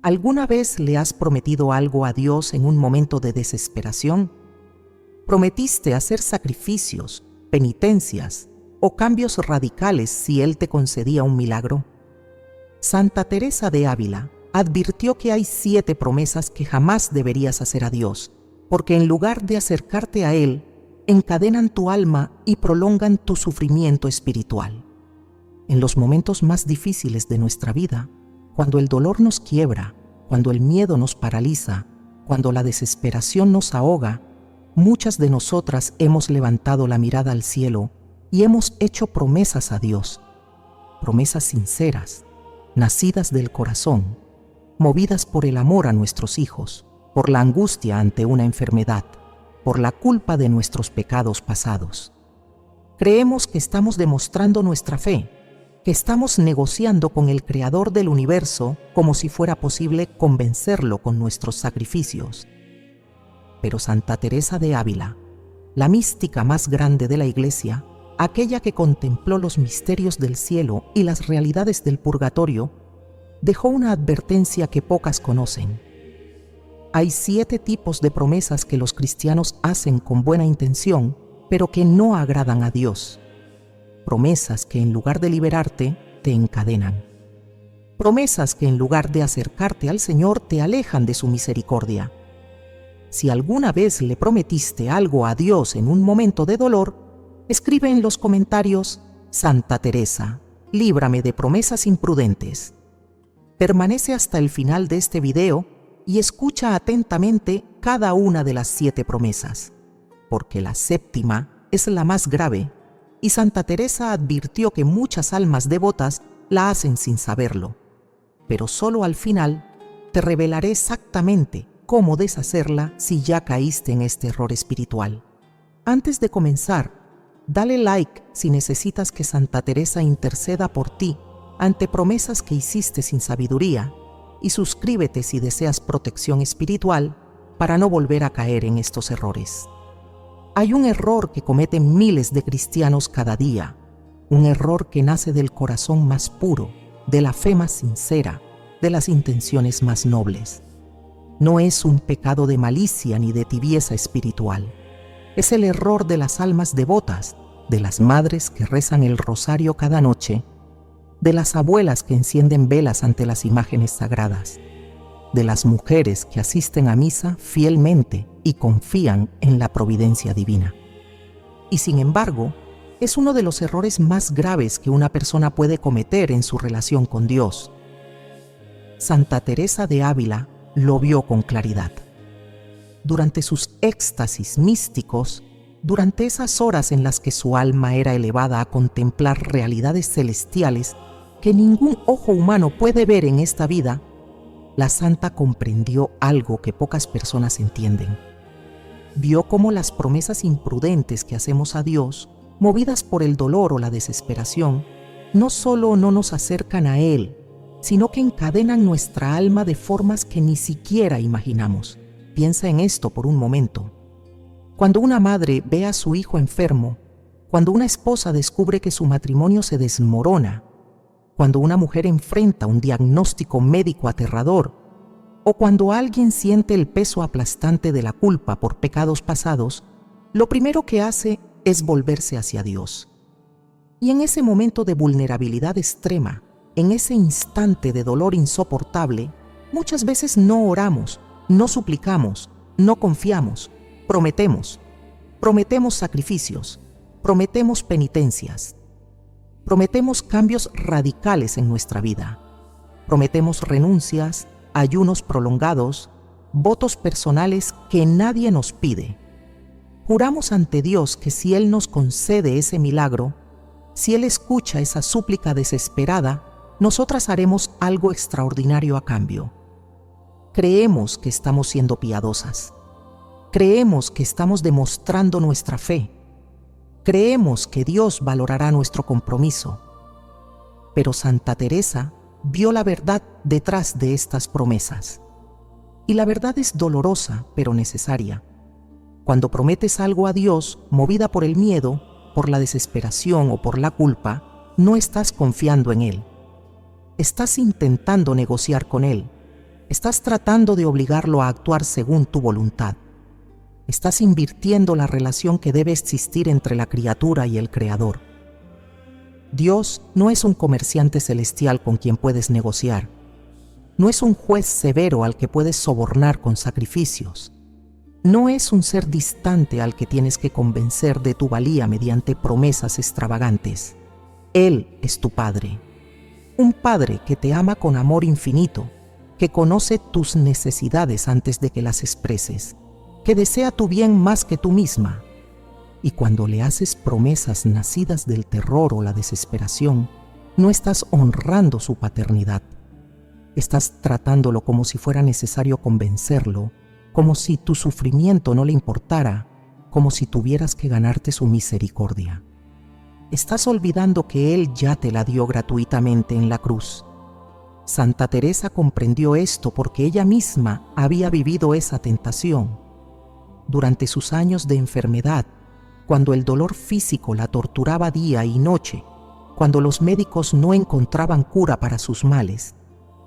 ¿Alguna vez le has prometido algo a Dios en un momento de desesperación? ¿Prometiste hacer sacrificios, penitencias o cambios radicales si Él te concedía un milagro? Santa Teresa de Ávila advirtió que hay 7 promesas que jamás deberías hacer a Dios, porque en lugar de acercarte a Él, encadenan tu alma y prolongan tu sufrimiento espiritual. En los momentos más difíciles de nuestra vida, cuando el dolor nos quiebra, cuando el miedo nos paraliza, cuando la desesperación nos ahoga, muchas de nosotras hemos levantado la mirada al cielo y hemos hecho promesas a Dios, promesas sinceras, nacidas del corazón, movidas por el amor a nuestros hijos, por la angustia ante una enfermedad, por la culpa de nuestros pecados pasados. Creemos que estamos demostrando nuestra fe, que estamos negociando con el Creador del universo como si fuera posible convencerlo con nuestros sacrificios. Pero Santa Teresa de Ávila, la mística más grande de la Iglesia, aquella que contempló los misterios del cielo y las realidades del purgatorio, dejó una advertencia que pocas conocen. Hay 7 tipos de promesas que los cristianos hacen con buena intención, pero que no agradan a Dios. Promesas que en lugar de liberarte, te encadenan. Promesas que en lugar de acercarte al Señor, te alejan de su misericordia. Si alguna vez le prometiste algo a Dios en un momento de dolor, escribe en los comentarios: Santa Teresa, líbrame de promesas imprudentes. Permanece hasta el final de este video y escucha atentamente cada una de las 7 promesas, porque la 7ª es la más grave, y Santa Teresa advirtió que muchas almas devotas la hacen sin saberlo. Pero solo al final te revelaré exactamente cómo deshacerla si ya caíste en este error espiritual. Antes de comenzar, dale like si necesitas que Santa Teresa interceda por ti ante promesas que hiciste sin sabiduría, y suscríbete si deseas protección espiritual para no volver a caer en estos errores. Hay un error que cometen miles de cristianos cada día, un error que nace del corazón más puro, de la fe más sincera, de las intenciones más nobles. No es un pecado de malicia ni de tibieza espiritual. Es el error de las almas devotas, de las madres que rezan el rosario cada noche, de las abuelas que encienden velas ante las imágenes sagradas, de las mujeres que asisten a misa fielmente y confían en la providencia divina. Y sin embargo, es uno de los errores más graves que una persona puede cometer en su relación con Dios. Santa Teresa de Ávila lo vio con claridad. Durante sus éxtasis místicos, durante esas horas en las que su alma era elevada a contemplar realidades celestiales que ningún ojo humano puede ver en esta vida, la santa comprendió algo que pocas personas entienden. Vio cómo las promesas imprudentes que hacemos a Dios, movidas por el dolor o la desesperación, no solo no nos acercan a Él, sino que encadenan nuestra alma de formas que ni siquiera imaginamos. Piensa en esto por un momento. Cuando una madre ve a su hijo enfermo, cuando una esposa descubre que su matrimonio se desmorona, cuando una mujer enfrenta un diagnóstico médico aterrador, o cuando alguien siente el peso aplastante de la culpa por pecados pasados, lo primero que hace es volverse hacia Dios. Y en ese momento de vulnerabilidad extrema, en ese instante de dolor insoportable, muchas veces no oramos, no suplicamos, no confiamos, prometemos sacrificios, prometemos penitencias, prometemos cambios radicales en nuestra vida, prometemos renuncias, ayunos prolongados, votos personales que nadie nos pide. Juramos ante Dios que si Él nos concede ese milagro, si Él escucha esa súplica desesperada, nosotras haremos algo extraordinario a cambio. Creemos que estamos siendo piadosas. Creemos que estamos demostrando nuestra fe. Creemos que Dios valorará nuestro compromiso. Pero Santa Teresa vio la verdad detrás de estas promesas. Y la verdad es dolorosa, pero necesaria. Cuando prometes algo a Dios, movida por el miedo, por la desesperación o por la culpa, no estás confiando en Él. Estás intentando negociar con Él, Estás tratando de obligarlo a actuar según tu voluntad. Estás invirtiendo la relación que debe existir entre la criatura y el Creador. Dios no es un comerciante celestial con quien puedes negociar. No es un juez severo al que puedes sobornar con sacrificios. No es un ser distante al que tienes que convencer de tu valía mediante promesas extravagantes. Él es tu Padre. Un Padre que te ama con amor infinito, que conoce tus necesidades antes de que las expreses, que desea tu bien más que tú misma. Y cuando le haces promesas nacidas del terror o la desesperación, no estás honrando su paternidad. Estás tratándolo como si fuera necesario convencerlo, como si tu sufrimiento no le importara, como si tuvieras que ganarte su misericordia. Estás olvidando que Él ya te la dio gratuitamente en la cruz. Santa Teresa comprendió esto porque ella misma había vivido esa tentación. Durante sus años de enfermedad, cuando el dolor físico la torturaba día y noche, cuando los médicos no encontraban cura para sus males,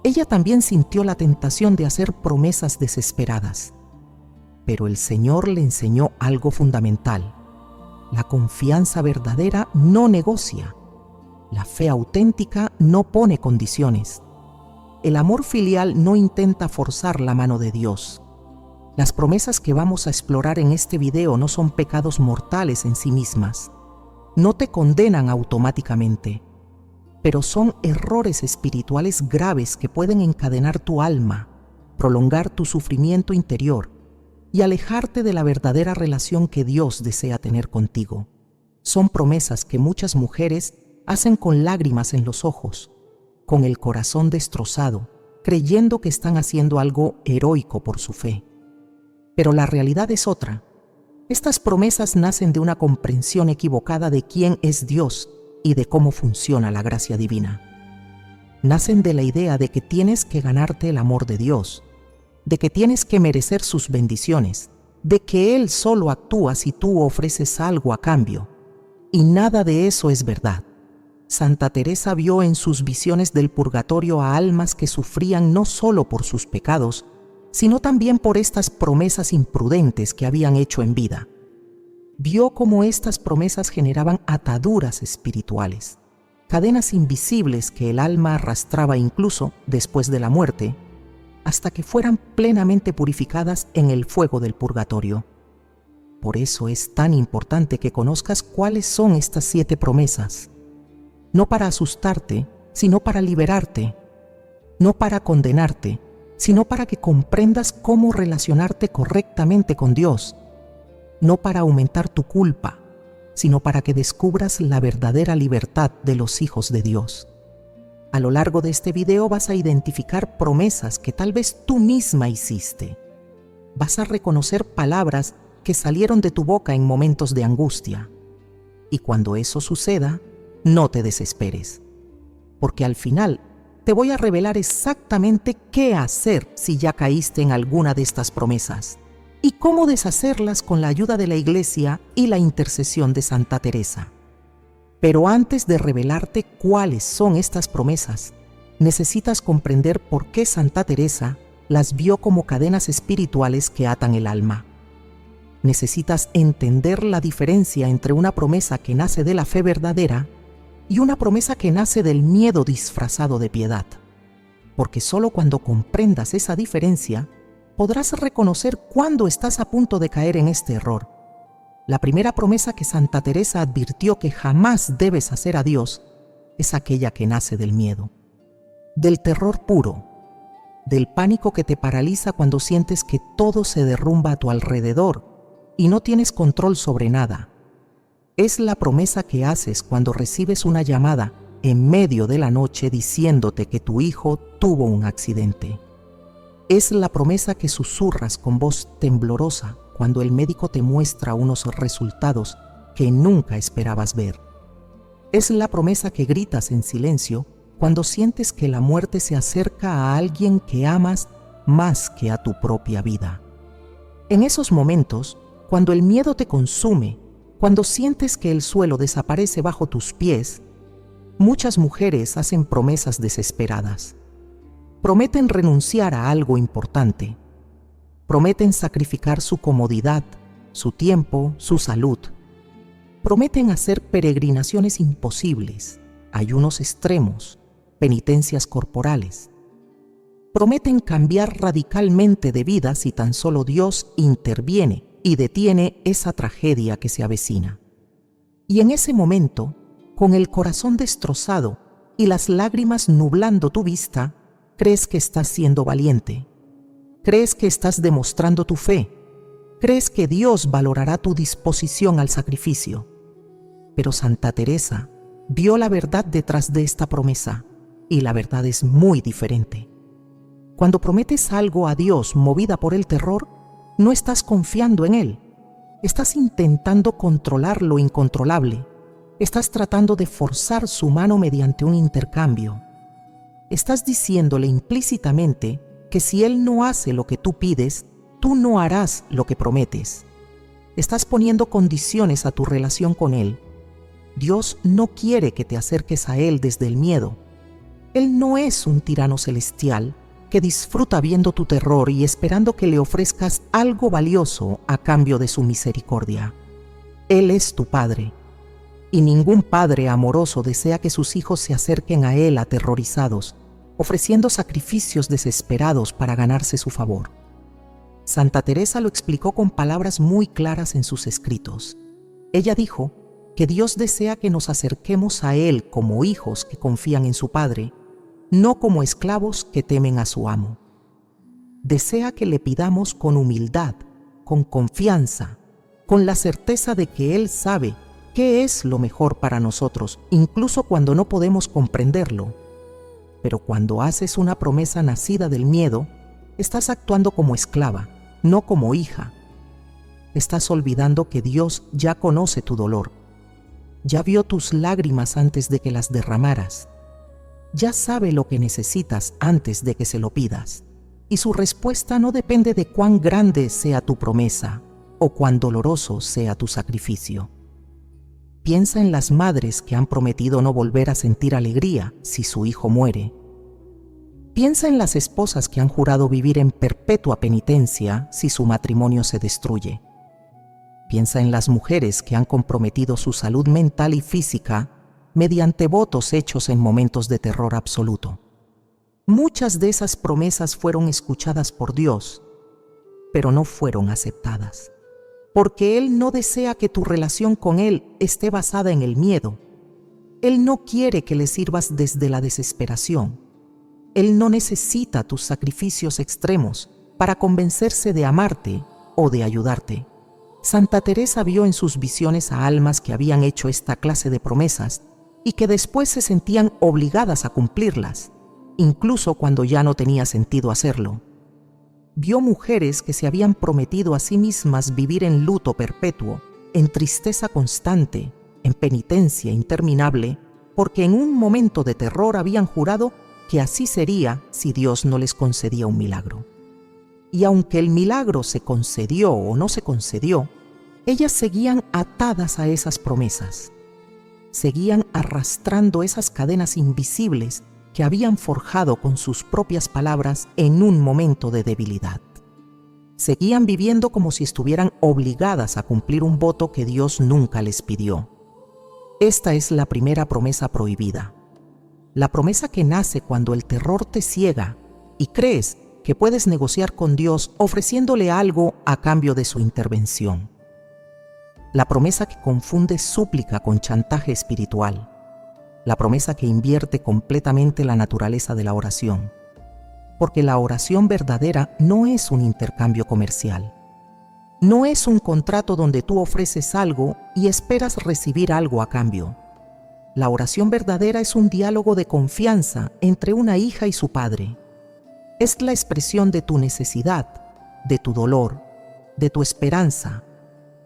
ella también sintió la tentación de hacer promesas desesperadas. Pero el Señor le enseñó algo fundamental. La confianza verdadera no negocia. La fe auténtica no pone condiciones. El amor filial no intenta forzar la mano de Dios. Las promesas que vamos a explorar en este video no son pecados mortales en sí mismas. No te condenan automáticamente, pero son errores espirituales graves que pueden encadenar tu alma, prolongar tu sufrimiento interior y alejarte de la verdadera relación que Dios desea tener contigo. Son promesas que muchas mujeres hacen con lágrimas en los ojos, con el corazón destrozado, creyendo que están haciendo algo heroico por su fe. Pero la realidad es otra. Estas promesas nacen de una comprensión equivocada de quién es Dios y de cómo funciona la gracia divina. Nacen de la idea de que tienes que ganarte el amor de Dios, de que tienes que merecer sus bendiciones, de que Él solo actúa si tú ofreces algo a cambio. Y nada de eso es verdad. Santa Teresa vio en sus visiones del purgatorio a almas que sufrían no solo por sus pecados, sino también por estas promesas imprudentes que habían hecho en vida. Vio cómo estas promesas generaban ataduras espirituales, cadenas invisibles que el alma arrastraba incluso después de la muerte, hasta que fueran plenamente purificadas en el fuego del purgatorio. Por eso es tan importante que conozcas cuáles son estas 7 promesas, no para asustarte, sino para liberarte, no para condenarte, sino para que comprendas cómo relacionarte correctamente con Dios, no para aumentar tu culpa, sino para que descubras la verdadera libertad de los hijos de Dios. A lo largo de este video vas a identificar promesas que tal vez tú misma hiciste. Vas a reconocer palabras que salieron de tu boca en momentos de angustia. Y cuando eso suceda, no te desesperes, porque al final te voy a revelar exactamente qué hacer si ya caíste en alguna de estas promesas y cómo deshacerlas con la ayuda de la Iglesia y la intercesión de Santa Teresa. Pero antes de revelarte cuáles son estas promesas, necesitas comprender por qué Santa Teresa las vio como cadenas espirituales que atan el alma. Necesitas entender la diferencia entre una promesa que nace de la fe verdadera y una promesa que nace del miedo disfrazado de piedad. Porque solo cuando comprendas esa diferencia, podrás reconocer cuándo estás a punto de caer en este error. La primera promesa que Santa Teresa advirtió que jamás debes hacer a Dios es aquella que nace del miedo, del terror puro, del pánico que te paraliza cuando sientes que todo se derrumba a tu alrededor y no tienes control sobre nada. Es la promesa que haces cuando recibes una llamada en medio de la noche diciéndote que tu hijo tuvo un accidente. Es la promesa que susurras con voz temblorosa cuando el médico te muestra unos resultados que nunca esperabas ver. Es la promesa que gritas en silencio cuando sientes que la muerte se acerca a alguien que amas más que a tu propia vida. En esos momentos, cuando el miedo te consume, cuando sientes que el suelo desaparece bajo tus pies, muchas mujeres hacen promesas desesperadas. Prometen renunciar a algo importante. Prometen sacrificar su comodidad, su tiempo, su salud. Prometen hacer peregrinaciones imposibles, ayunos extremos, penitencias corporales. Prometen cambiar radicalmente de vida si tan solo Dios interviene y detiene esa tragedia que se avecina. Y en ese momento, con el corazón destrozado y las lágrimas nublando tu vista, crees que estás siendo valiente. Crees que estás demostrando tu fe. Crees que Dios valorará tu disposición al sacrificio. Pero Santa Teresa vio la verdad detrás de esta promesa, y la verdad es muy diferente. Cuando prometes algo a Dios movida por el terror, no estás confiando en Él. Estás intentando controlar lo incontrolable. Estás tratando de forzar su mano mediante un intercambio. Estás diciéndole implícitamente que si Él no hace lo que tú pides, tú no harás lo que prometes. Estás poniendo condiciones a tu relación con Él. Dios no quiere que te acerques a Él desde el miedo. Él no es un tirano celestial que disfruta viendo tu terror y esperando que le ofrezcas algo valioso a cambio de su misericordia. Él es tu Padre, y ningún padre amoroso desea que sus hijos se acerquen a Él aterrorizados, ofreciendo sacrificios desesperados para ganarse su favor. Santa Teresa lo explicó con palabras muy claras en sus escritos. Ella dijo que Dios desea que nos acerquemos a Él como hijos que confían en su Padre, no como esclavos que temen a su amo. Desea que le pidamos con humildad, con confianza, con la certeza de que Él sabe qué es lo mejor para nosotros, incluso cuando no podemos comprenderlo. Pero cuando haces una promesa nacida del miedo, estás actuando como esclava, no como hija. Estás olvidando que Dios ya conoce tu dolor, ya vio tus lágrimas antes de que las derramaras, ya sabe lo que necesitas antes de que se lo pidas, y su respuesta no depende de cuán grande sea tu promesa o cuán doloroso sea tu sacrificio. Piensa en las madres que han prometido no volver a sentir alegría si su hijo muere. Piensa en las esposas que han jurado vivir en perpetua penitencia si su matrimonio se destruye. Piensa en las mujeres que han comprometido su salud mental y física mediante votos hechos en momentos de terror absoluto. Muchas de esas promesas fueron escuchadas por Dios, pero no fueron aceptadas, porque Él no desea que tu relación con Él esté basada en el miedo. Él no quiere que le sirvas desde la desesperación. Él no necesita tus sacrificios extremos para convencerse de amarte o de ayudarte. Santa Teresa vio en sus visiones a almas que habían hecho esta clase de promesas y que después se sentían obligadas a cumplirlas, incluso cuando ya no tenía sentido hacerlo. Vio mujeres que se habían prometido a sí mismas vivir en luto perpetuo, en tristeza constante, en penitencia interminable, porque en un momento de terror habían jurado que así sería si Dios no les concedía un milagro. Y aunque el milagro se concedió o no se concedió, ellas seguían atadas a esas promesas. Seguían arrastrando esas cadenas invisibles que habían forjado con sus propias palabras en un momento de debilidad. Seguían viviendo como si estuvieran obligadas a cumplir un voto que Dios nunca les pidió. Esta es la primera promesa prohibida. La promesa que nace cuando el terror te ciega y crees que puedes negociar con Dios ofreciéndole algo a cambio de su intervención. La promesa que confunde súplica con chantaje espiritual. La promesa que invierte completamente la naturaleza de la oración. Porque la oración verdadera no es un intercambio comercial. No es un contrato donde tú ofreces algo y esperas recibir algo a cambio. La oración verdadera es un diálogo de confianza entre una hija y su padre. Es la expresión de tu necesidad, de tu dolor, de tu esperanza,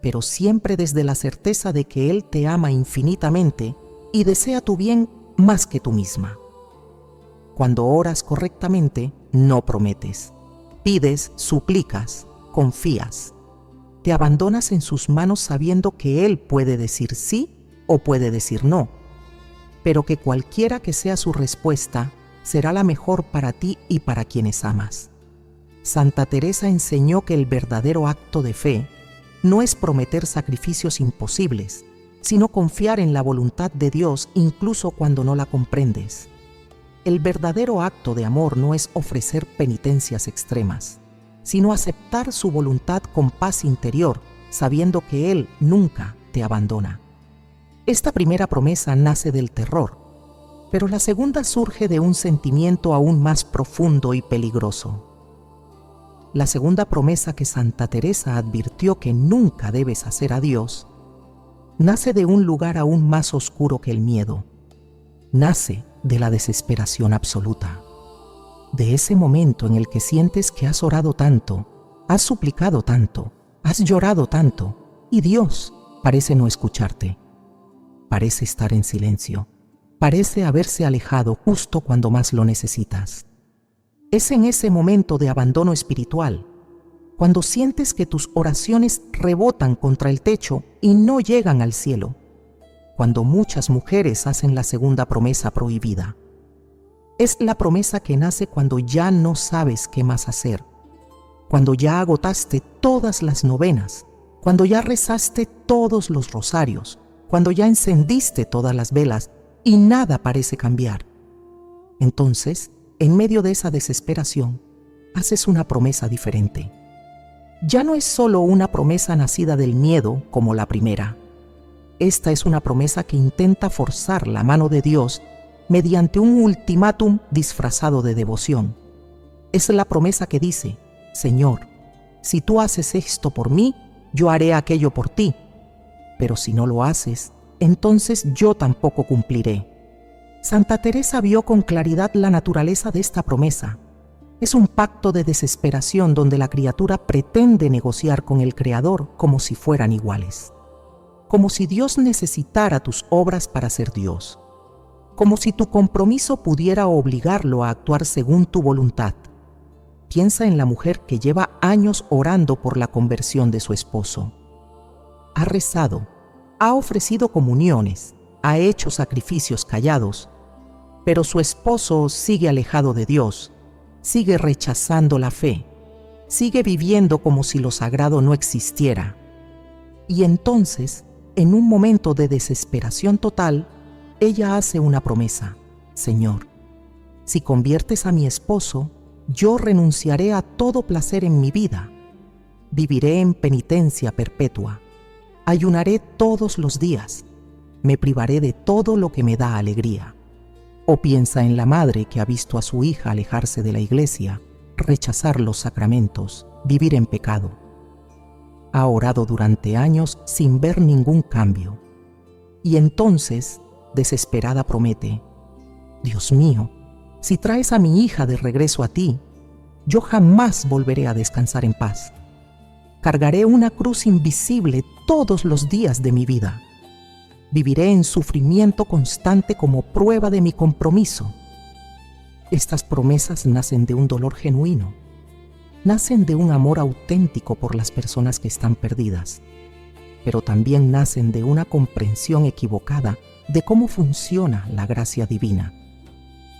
pero siempre desde la certeza de que Él te ama infinitamente y desea tu bien más que tú misma. Cuando oras correctamente, no prometes. Pides, suplicas, confías. Te abandonas en sus manos sabiendo que Él puede decir sí o puede decir no, pero que cualquiera que sea su respuesta, será la mejor para ti y para quienes amas. Santa Teresa enseñó que el verdadero acto de fe no es prometer sacrificios imposibles, sino confiar en la voluntad de Dios incluso cuando no la comprendes. El verdadero acto de amor no es ofrecer penitencias extremas, sino aceptar su voluntad con paz interior, sabiendo que Él nunca te abandona. Esta primera promesa nace del terror, pero la segunda surge de un sentimiento aún más profundo y peligroso. La segunda promesa que Santa Teresa advirtió que nunca debes hacer a Dios, nace de un lugar aún más oscuro que el miedo. Nace de la desesperación absoluta. De ese momento en el que sientes que has orado tanto, has suplicado tanto, has llorado tanto, y Dios parece no escucharte. Parece estar en silencio. Parece haberse alejado justo cuando más lo necesitas. Es en ese momento de abandono espiritual, cuando sientes que tus oraciones rebotan contra el techo y no llegan al cielo, cuando muchas mujeres hacen la segunda promesa prohibida. Es la promesa que nace cuando ya no sabes qué más hacer, cuando ya agotaste todas las novenas, cuando ya rezaste todos los rosarios, cuando ya encendiste todas las velas y nada parece cambiar. Entonces, en medio de esa desesperación, haces una promesa diferente. Ya no es solo una promesa nacida del miedo como la primera. Esta es una promesa que intenta forzar la mano de Dios mediante un ultimátum disfrazado de devoción. Es la promesa que dice: Señor, si tú haces esto por mí, yo haré aquello por ti. Pero si no lo haces, entonces yo tampoco cumpliré. Santa Teresa vio con claridad la naturaleza de esta promesa. Es un pacto de desesperación donde la criatura pretende negociar con el Creador como si fueran iguales. Como si Dios necesitara tus obras para ser Dios. Como si tu compromiso pudiera obligarlo a actuar según tu voluntad. Piensa en la mujer que lleva años orando por la conversión de su esposo. Ha rezado, ha ofrecido comuniones, ha hecho sacrificios callados, pero su esposo sigue alejado de Dios, sigue rechazando la fe, sigue viviendo como si lo sagrado no existiera. Y entonces, en un momento de desesperación total, ella hace una promesa: Señor, si conviertes a mi esposo, yo renunciaré a todo placer en mi vida, viviré en penitencia perpetua, ayunaré todos los días, me privaré de todo lo que me da alegría. O piensa en la madre que ha visto a su hija alejarse de la iglesia, rechazar los sacramentos, vivir en pecado. Ha orado durante años sin ver ningún cambio. Y entonces, desesperada, promete: Dios mío, si traes a mi hija de regreso a ti, yo jamás volveré a descansar en paz. Cargaré una cruz invisible todos los días de mi vida. Viviré en sufrimiento constante como prueba de mi compromiso. Estas promesas nacen de un dolor genuino. Nacen de un amor auténtico por las personas que están perdidas. Pero también nacen de una comprensión equivocada de cómo funciona la gracia divina.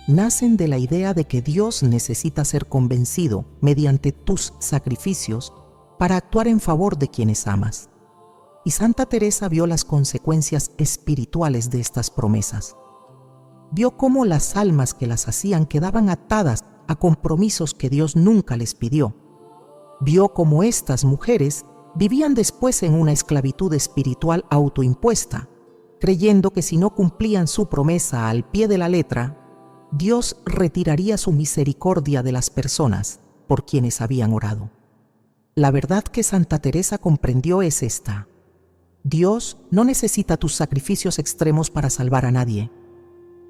Nacen de la idea de que Dios necesita ser convencido mediante tus sacrificios para actuar en favor de quienes amas. Y Santa Teresa vio las consecuencias espirituales de estas promesas. Vio cómo las almas que las hacían quedaban atadas a compromisos que Dios nunca les pidió. Vio cómo estas mujeres vivían después en una esclavitud espiritual autoimpuesta, creyendo que si no cumplían su promesa al pie de la letra, Dios retiraría su misericordia de las personas por quienes habían orado. La verdad que Santa Teresa comprendió es esta: Dios no necesita tus sacrificios extremos para salvar a nadie.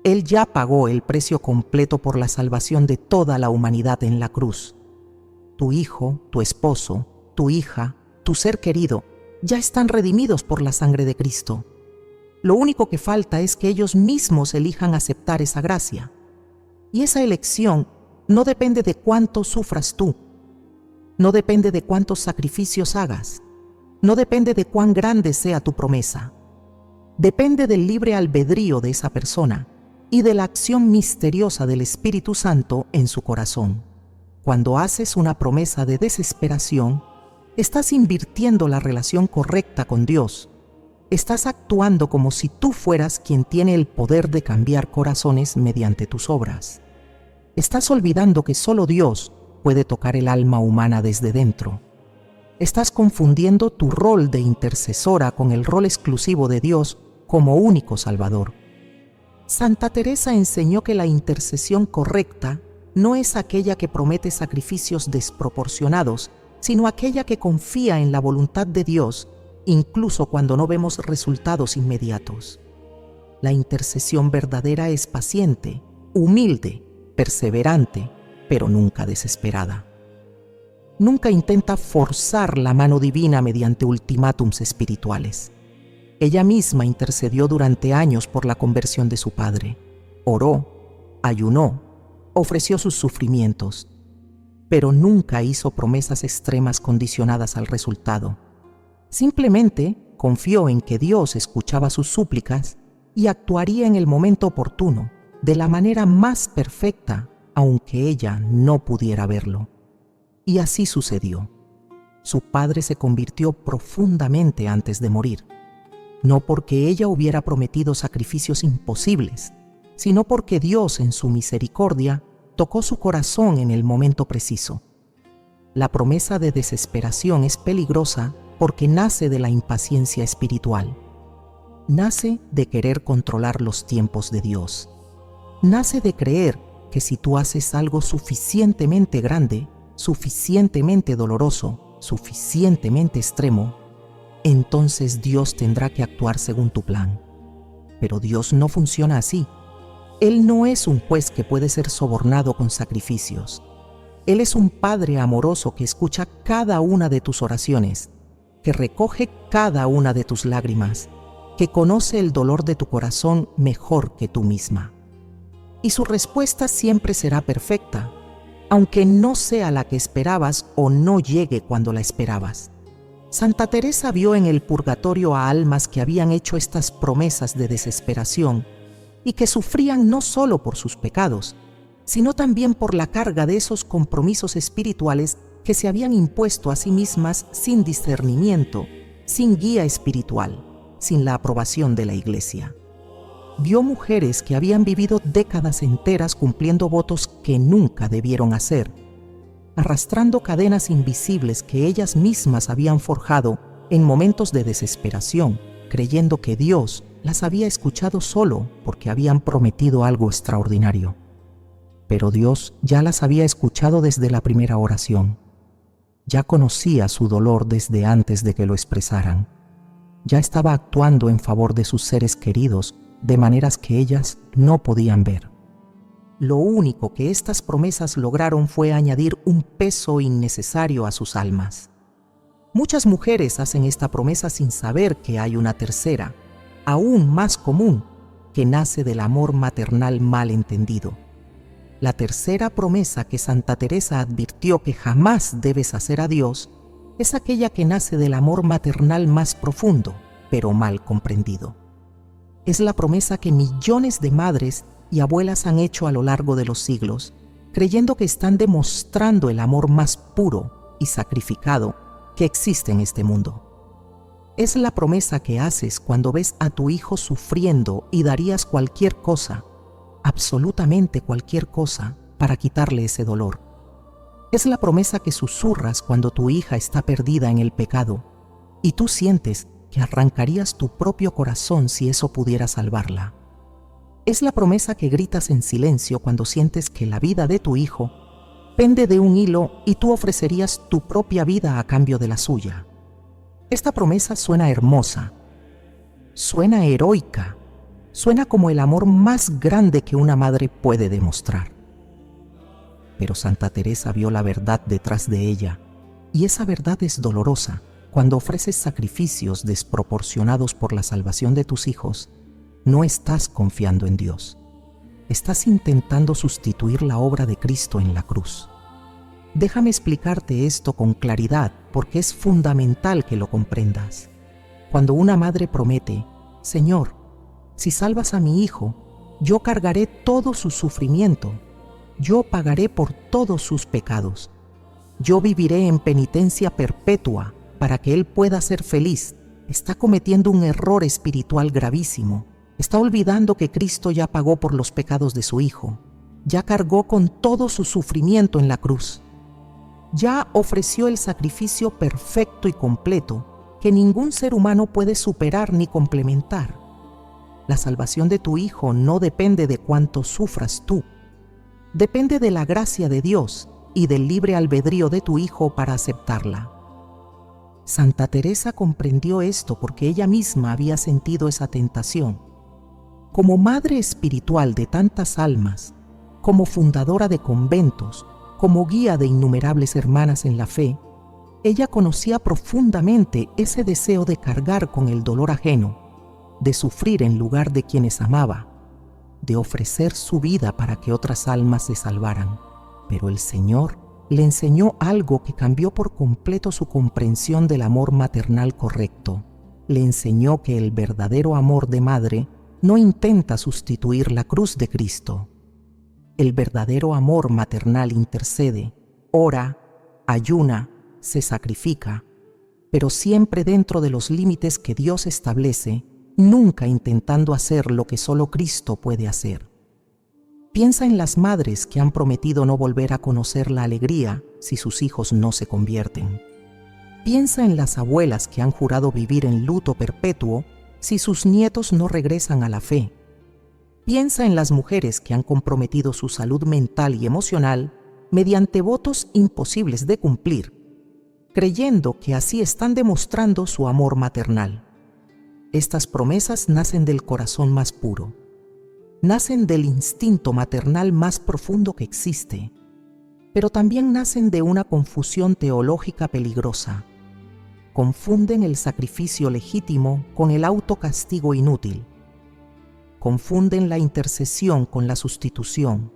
Él ya pagó el precio completo por la salvación de toda la humanidad en la cruz. Tu hijo, tu esposo, tu hija, tu ser querido, ya están redimidos por la sangre de Cristo. Lo único que falta es que ellos mismos elijan aceptar esa gracia. Y esa elección no depende de cuánto sufras tú, no depende de cuántos sacrificios hagas, no depende de cuán grande sea tu promesa. Depende del libre albedrío de esa persona y de la acción misteriosa del Espíritu Santo en su corazón. Cuando haces una promesa de desesperación, estás invirtiendo la relación correcta con Dios. Estás actuando como si tú fueras quien tiene el poder de cambiar corazones mediante tus obras. Estás olvidando que solo Dios puede tocar el alma humana desde dentro. Estás confundiendo tu rol de intercesora con el rol exclusivo de Dios como único Salvador. Santa Teresa enseñó que la intercesión correcta no es aquella que promete sacrificios desproporcionados, sino aquella que confía en la voluntad de Dios, incluso cuando no vemos resultados inmediatos. La intercesión verdadera es paciente, humilde, perseverante, pero nunca desesperada. Nunca intenta forzar la mano divina mediante ultimátums espirituales. Ella misma intercedió durante años por la conversión de su padre. Oró, ayunó, ofreció sus sufrimientos, pero nunca hizo promesas extremas condicionadas al resultado. Simplemente confió en que Dios escuchaba sus súplicas y actuaría en el momento oportuno, de la manera más perfecta, aunque ella no pudiera verlo. Y así sucedió. Su padre se convirtió profundamente antes de morir, no porque ella hubiera prometido sacrificios imposibles, sino porque Dios en su misericordia tocó su corazón en el momento preciso. La promesa de desesperación es peligrosa porque nace de la impaciencia espiritual. Nace de querer controlar los tiempos de Dios. Nace de creer que si tú haces algo suficientemente grande, suficientemente doloroso, suficientemente extremo, entonces Dios tendrá que actuar según tu plan. Pero Dios no funciona así. Él no es un juez que puede ser sobornado con sacrificios. Él es un Padre amoroso que escucha cada una de tus oraciones, que recoge cada una de tus lágrimas, que conoce el dolor de tu corazón mejor que tú misma. Y su respuesta siempre será perfecta, aunque no sea la que esperabas o no llegue cuando la esperabas. Santa Teresa vio en el purgatorio a almas que habían hecho estas promesas de desesperación y que sufrían no solo por sus pecados, sino también por la carga de esos compromisos espirituales que se habían impuesto a sí mismas sin discernimiento, sin guía espiritual, sin la aprobación de la Iglesia. Vio mujeres que habían vivido décadas enteras cumpliendo votos que nunca debieron hacer, arrastrando cadenas invisibles que ellas mismas habían forjado en momentos de desesperación, creyendo que Dios las había escuchado solo porque habían prometido algo extraordinario. Pero Dios ya las había escuchado desde la primera oración. Ya conocía su dolor desde antes de que lo expresaran. Ya estaba actuando en favor de sus seres queridos de maneras que ellas no podían ver. Lo único que estas promesas lograron fue añadir un peso innecesario a sus almas. Muchas mujeres hacen esta promesa sin saber que hay una tercera, aún más común, que nace del amor maternal mal entendido. La tercera promesa que Santa Teresa advirtió que jamás debes hacer a Dios es aquella que nace del amor maternal más profundo, pero mal comprendido. Es la promesa que millones de madres y abuelas han hecho a lo largo de los siglos, creyendo que están demostrando el amor más puro y sacrificado que existe en este mundo. Es la promesa que haces cuando ves a tu hijo sufriendo y darías cualquier cosa, absolutamente cualquier cosa, para quitarle ese dolor. Es la promesa que susurras cuando tu hija está perdida en el pecado y tú sientes que arrancarías tu propio corazón si eso pudiera salvarla. Es la promesa que gritas en silencio cuando sientes que la vida de tu hijo pende de un hilo y tú ofrecerías tu propia vida a cambio de la suya. Esta promesa suena hermosa, suena heroica, suena como el amor más grande que una madre puede demostrar. Pero Santa Teresa vio la verdad detrás de ella, y esa verdad es dolorosa. Cuando ofreces sacrificios desproporcionados por la salvación de tus hijos, no estás confiando en Dios. Estás intentando sustituir la obra de Cristo en la cruz. Déjame explicarte esto con claridad porque es fundamental que lo comprendas. Cuando una madre promete, Señor, si salvas a mi hijo, Yo cargaré todo su sufrimiento. Yo pagaré por todos sus pecados. Yo viviré en penitencia perpetua para que Él pueda ser feliz. Está cometiendo un error espiritual gravísimo. Está olvidando que Cristo ya pagó por los pecados de su Hijo. Ya cargó con todo su sufrimiento en la cruz. Ya ofreció el sacrificio perfecto y completo que ningún ser humano puede superar ni complementar. La salvación de tu Hijo no depende de cuánto sufras tú. Depende de la gracia de Dios y del libre albedrío de tu Hijo para aceptarla. Santa Teresa comprendió esto porque ella misma había sentido esa tentación. Como madre espiritual de tantas almas, como fundadora de conventos, como guía de innumerables hermanas en la fe, ella conocía profundamente ese deseo de cargar con el dolor ajeno, de sufrir en lugar de quienes amaba, de ofrecer su vida para que otras almas se salvaran. Pero el Señor le enseñó algo que cambió por completo su comprensión del amor maternal correcto. Le enseñó que el verdadero amor de madre no intenta sustituir la cruz de Cristo. El verdadero amor maternal intercede, ora, ayuna, se sacrifica, pero siempre dentro de los límites que Dios establece, nunca intentando hacer lo que solo Cristo puede hacer. Piensa en las madres que han prometido no volver a conocer la alegría si sus hijos no se convierten. Piensa en las abuelas que han jurado vivir en luto perpetuo si sus nietos no regresan a la fe. Piensa en las mujeres que han comprometido su salud mental y emocional mediante votos imposibles de cumplir, creyendo que así están demostrando su amor maternal. Estas promesas nacen del corazón más puro. Nacen del instinto maternal más profundo que existe, pero también nacen de una confusión teológica peligrosa. Confunden el sacrificio legítimo con el autocastigo inútil. Confunden la intercesión con la sustitución.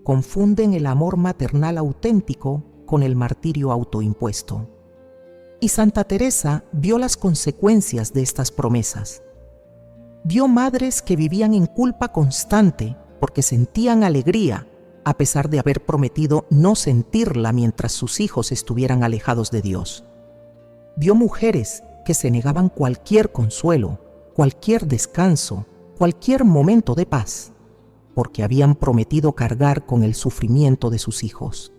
Confunden el amor maternal auténtico con el martirio autoimpuesto. Y Santa Teresa vio las consecuencias de estas promesas. Vio madres que vivían en culpa constante porque sentían alegría a pesar de haber prometido no sentirla mientras sus hijos estuvieran alejados de Dios. Vio mujeres que se negaban cualquier consuelo, cualquier descanso, cualquier momento de paz, porque habían prometido cargar con el sufrimiento de sus hijos.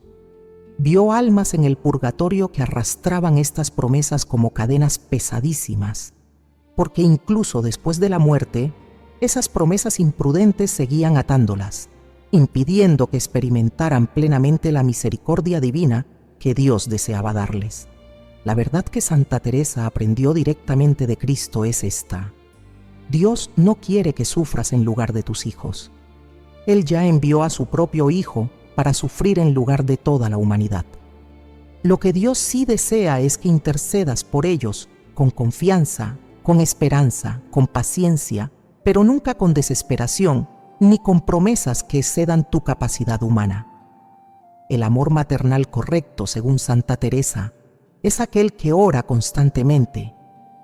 Vio almas en el purgatorio que arrastraban estas promesas como cadenas pesadísimas, porque incluso después de la muerte, esas promesas imprudentes seguían atándolas, impidiendo que experimentaran plenamente la misericordia divina que Dios deseaba darles. La verdad que Santa Teresa aprendió directamente de Cristo es esta: Dios no quiere que sufras en lugar de tus hijos. Él ya envió a su propio Hijo para sufrir en lugar de toda la humanidad. Lo que Dios sí desea es que intercedas por ellos con confianza, con esperanza, con paciencia, pero nunca con desesperación, ni con promesas que excedan tu capacidad humana. El amor maternal correcto, según Santa Teresa, es aquel que ora constantemente,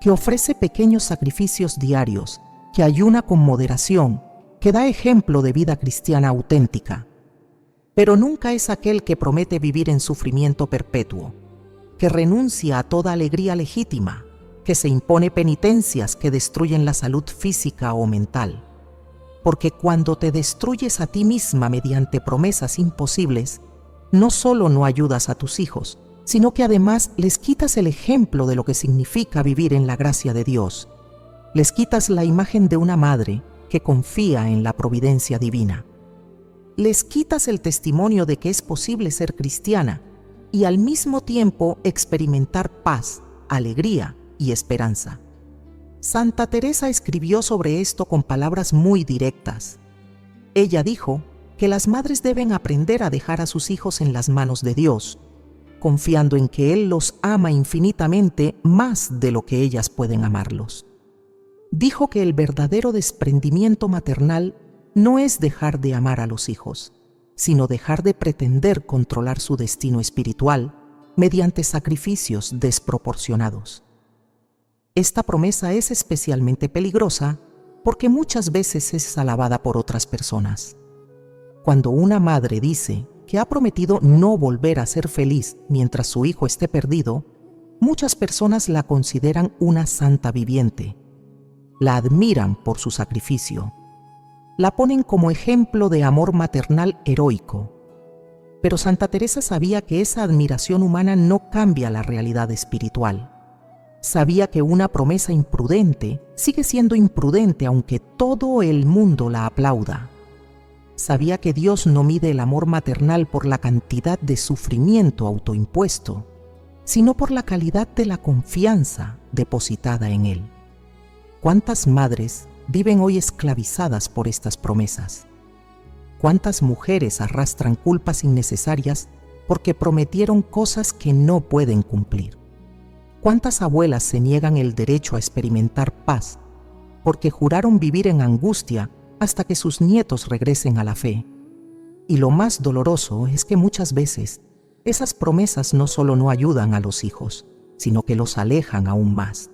que ofrece pequeños sacrificios diarios, que ayuna con moderación, que da ejemplo de vida cristiana auténtica. Pero nunca es aquel que promete vivir en sufrimiento perpetuo, que renuncia a toda alegría legítima, que se impone penitencias que destruyen la salud física o mental. Porque cuando te destruyes a ti misma mediante promesas imposibles, no solo no ayudas a tus hijos, sino que además les quitas el ejemplo de lo que significa vivir en la gracia de Dios. Les quitas la imagen de una madre que confía en la providencia divina. Les quitas el testimonio de que es posible ser cristiana y al mismo tiempo experimentar paz, alegría y esperanza. Santa Teresa escribió sobre esto con palabras muy directas. Ella dijo que las madres deben aprender a dejar a sus hijos en las manos de Dios, confiando en que Él los ama infinitamente más de lo que ellas pueden amarlos. Dijo que el verdadero desprendimiento maternal no es dejar de amar a los hijos, sino dejar de pretender controlar su destino espiritual mediante sacrificios desproporcionados. Esta promesa es especialmente peligrosa porque muchas veces es alabada por otras personas. Cuando una madre dice que ha prometido no volver a ser feliz mientras su hijo esté perdido, muchas personas la consideran una santa viviente. La admiran por su sacrificio. La ponen como ejemplo de amor maternal heroico. Pero Santa Teresa sabía que esa admiración humana no cambia la realidad espiritual. Sabía que una promesa imprudente sigue siendo imprudente aunque todo el mundo la aplauda. Sabía que Dios no mide el amor maternal por la cantidad de sufrimiento autoimpuesto, sino por la calidad de la confianza depositada en Él. ¿Cuántas madres viven hoy esclavizadas por estas promesas? ¿Cuántas mujeres arrastran culpas innecesarias porque prometieron cosas que no pueden cumplir? ¿Cuántas abuelas se niegan el derecho a experimentar paz porque juraron vivir en angustia hasta que sus nietos regresen a la fe? Y lo más doloroso es que muchas veces esas promesas no solo no ayudan a los hijos, sino que los alejan aún más.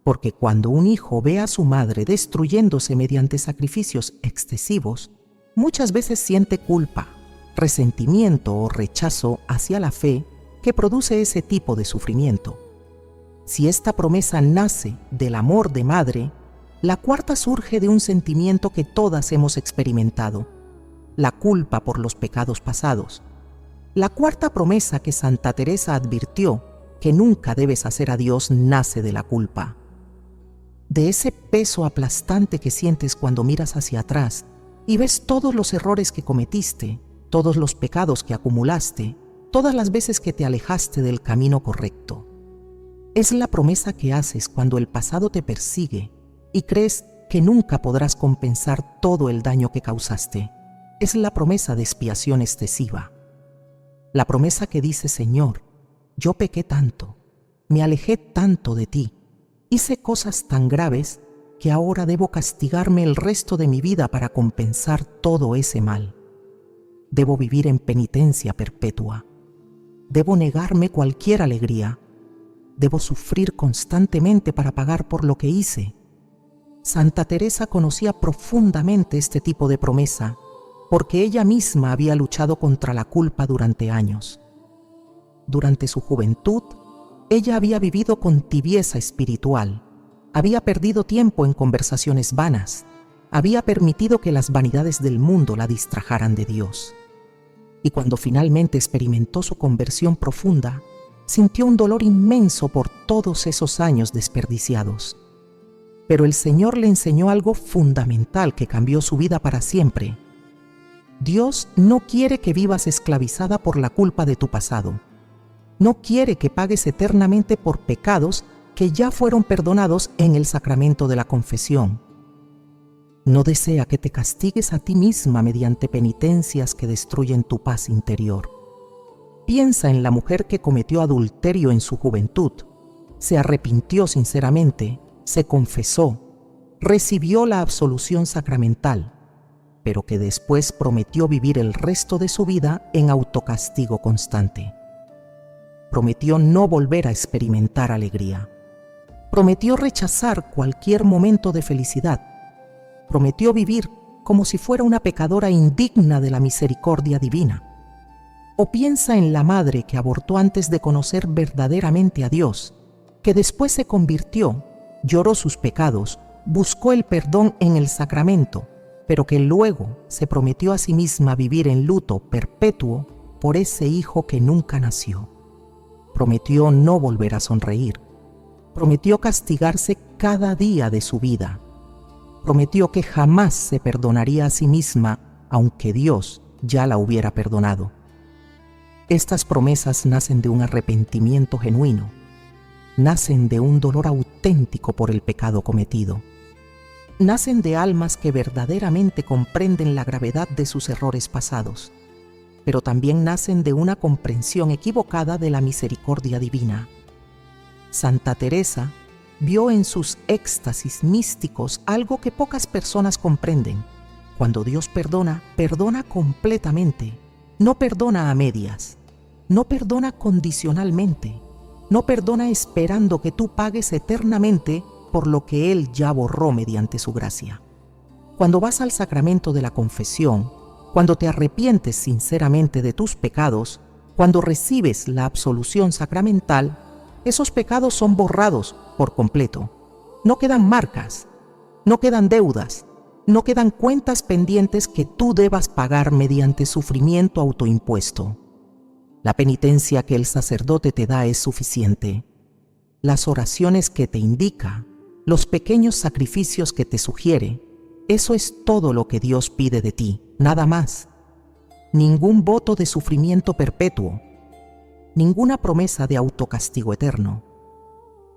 Porque cuando un hijo ve a su madre destruyéndose mediante sacrificios excesivos, muchas veces siente culpa, resentimiento o rechazo hacia la fe que produce ese tipo de sufrimiento. Si esta promesa nace del amor de madre, la cuarta surge de un sentimiento que todas hemos experimentado, la culpa por los pecados pasados. La cuarta promesa que Santa Teresa advirtió que nunca debes hacer a Dios nace de la culpa. De ese peso aplastante que sientes cuando miras hacia atrás y ves todos los errores que cometiste, todos los pecados que acumulaste, todas las veces que te alejaste del camino correcto. Es la promesa que haces cuando el pasado te persigue y crees que nunca podrás compensar todo el daño que causaste. Es la promesa de expiación excesiva. La promesa que dice: Señor, yo pequé tanto, me alejé tanto de ti, hice cosas tan graves que ahora debo castigarme el resto de mi vida para compensar todo ese mal. Debo vivir en penitencia perpetua. Debo negarme cualquier alegría. Debo sufrir constantemente para pagar por lo que hice. Santa Teresa conocía profundamente este tipo de promesa, porque ella misma había luchado contra la culpa durante años. Durante su juventud, ella había vivido con tibieza espiritual, había perdido tiempo en conversaciones vanas, había permitido que las vanidades del mundo la distrajeran de Dios. Y cuando finalmente experimentó su conversión profunda, sintió un dolor inmenso por todos esos años desperdiciados. Pero el Señor le enseñó algo fundamental que cambió su vida para siempre. Dios no quiere que vivas esclavizada por la culpa de tu pasado. No quiere que pagues eternamente por pecados que ya fueron perdonados en el sacramento de la confesión. No desea que te castigues a ti misma mediante penitencias que destruyen tu paz interior. Piensa en la mujer que cometió adulterio en su juventud, se arrepintió sinceramente, se confesó, recibió la absolución sacramental, pero que después prometió vivir el resto de su vida en autocastigo constante. Prometió no volver a experimentar alegría. Prometió rechazar cualquier momento de felicidad. Prometió vivir como si fuera una pecadora indigna de la misericordia divina. O piensa en la madre que abortó antes de conocer verdaderamente a Dios, que después se convirtió, lloró sus pecados, buscó el perdón en el sacramento, pero que luego se prometió a sí misma vivir en luto perpetuo por ese hijo que nunca nació. Prometió no volver a sonreír. Prometió castigarse cada día de su vida. Prometió que jamás se perdonaría a sí misma, aunque Dios ya la hubiera perdonado. Estas promesas nacen de un arrepentimiento genuino, nacen de un dolor auténtico por el pecado cometido, nacen de almas que verdaderamente comprenden la gravedad de sus errores pasados, pero también nacen de una comprensión equivocada de la misericordia divina. Santa Teresa vio en sus éxtasis místicos algo que pocas personas comprenden. Cuando Dios perdona, perdona completamente, no perdona a medias, no perdona condicionalmente, no perdona esperando que tú pagues eternamente por lo que Él ya borró mediante su gracia. Cuando vas al sacramento de la confesión, cuando te arrepientes sinceramente de tus pecados, cuando recibes la absolución sacramental, esos pecados son borrados por completo. No quedan marcas, no quedan deudas, no quedan cuentas pendientes que tú debas pagar mediante sufrimiento autoimpuesto. La penitencia que el sacerdote te da es suficiente. Las oraciones que te indica, los pequeños sacrificios que te sugiere, eso es todo lo que Dios pide de ti, nada más. Ningún voto de sufrimiento perpetuo, ninguna promesa de autocastigo eterno,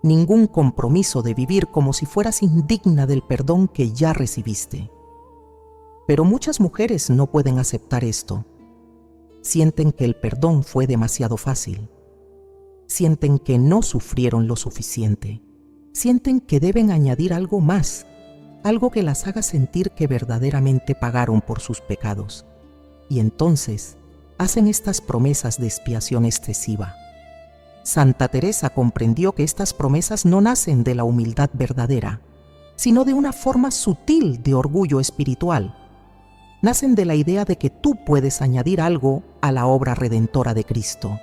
ningún compromiso de vivir como si fueras indigna del perdón que ya recibiste. Pero muchas mujeres no pueden aceptar esto. Sienten que el perdón fue demasiado fácil. Sienten que no sufrieron lo suficiente. Sienten que deben añadir algo más, algo que las haga sentir que verdaderamente pagaron por sus pecados. Y entonces hacen estas promesas de expiación excesiva. Santa Teresa comprendió que estas promesas no nacen de la humildad verdadera, sino de una forma sutil de orgullo espiritual. Nacen de la idea de que tú puedes añadir algo a la obra redentora de Cristo.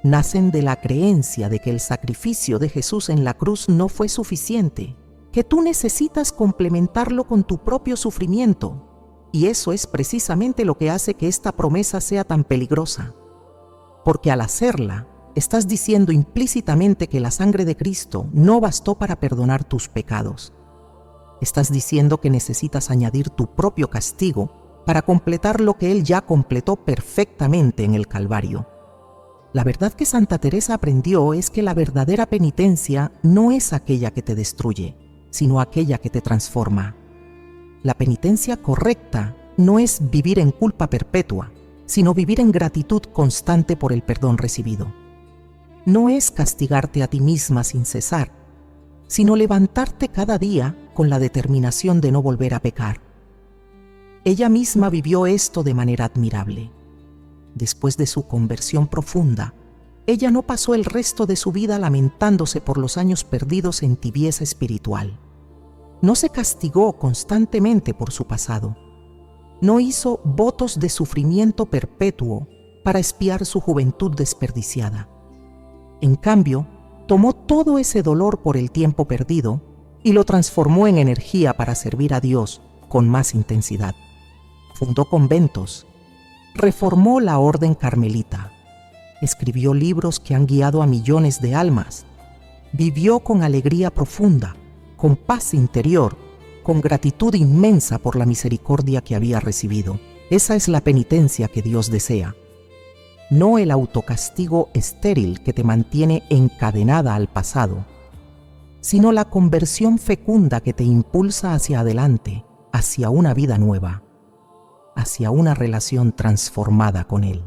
Nacen de la creencia de que el sacrificio de Jesús en la cruz no fue suficiente, que tú necesitas complementarlo con tu propio sufrimiento, y eso es precisamente lo que hace que esta promesa sea tan peligrosa. Porque al hacerla, estás diciendo implícitamente que la sangre de Cristo no bastó para perdonar tus pecados. Estás diciendo que necesitas añadir tu propio castigo para completar lo que Él ya completó perfectamente en el Calvario. La verdad que Santa Teresa aprendió es que la verdadera penitencia no es aquella que te destruye, sino aquella que te transforma. La penitencia correcta no es vivir en culpa perpetua, sino vivir en gratitud constante por el perdón recibido. No es castigarte a ti misma sin cesar, sino levantarte cada día con la determinación de no volver a pecar. Ella misma vivió esto de manera admirable. Después de su conversión profunda, ella no pasó el resto de su vida lamentándose por los años perdidos en tibieza espiritual. No se castigó constantemente por su pasado. No hizo votos de sufrimiento perpetuo para expiar su juventud desperdiciada. En cambio, tomó todo ese dolor por el tiempo perdido y lo transformó en energía para servir a Dios con más intensidad. Fundó conventos, reformó la orden carmelita, escribió libros que han guiado a millones de almas, vivió con alegría profunda, con paz interior, con gratitud inmensa por la misericordia que había recibido. Esa es la penitencia que Dios desea. No el autocastigo estéril que te mantiene encadenada al pasado, sino la conversión fecunda que te impulsa hacia adelante, hacia una vida nueva, hacia una relación transformada con Él.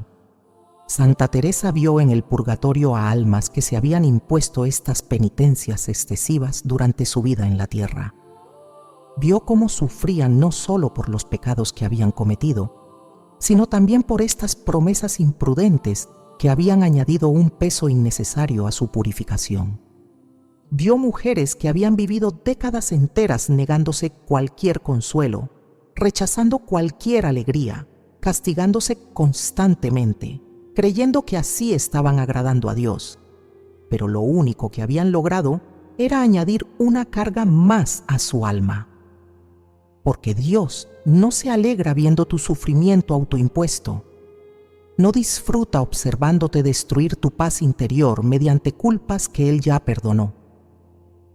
Santa Teresa vio en el purgatorio a almas que se habían impuesto estas penitencias excesivas durante su vida en la tierra. Vio cómo sufrían no solo por los pecados que habían cometido, sino también por estas promesas imprudentes que habían añadido un peso innecesario a su purificación. Vio mujeres que habían vivido décadas enteras negándose cualquier consuelo, rechazando cualquier alegría, castigándose constantemente, creyendo que así estaban agradando a Dios. Pero lo único que habían logrado era añadir una carga más a su alma. Porque Dios no se alegra viendo tu sufrimiento autoimpuesto. No disfruta observándote destruir tu paz interior mediante culpas que Él ya perdonó.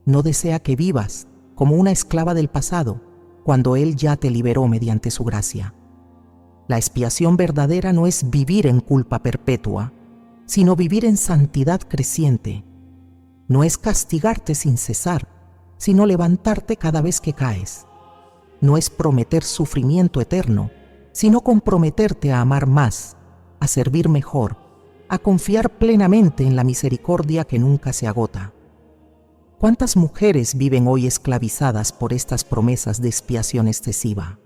No desea que vivas como una esclava del pasado cuando Él ya te liberó mediante su gracia. La expiación verdadera no es vivir en culpa perpetua, sino vivir en santidad creciente. No es castigarte sin cesar, sino levantarte cada vez que caes. No es prometer sufrimiento eterno, sino comprometerte a amar más, a servir mejor, a confiar plenamente en la misericordia que nunca se agota. ¿Cuántas mujeres viven hoy esclavizadas por estas promesas de expiación excesiva?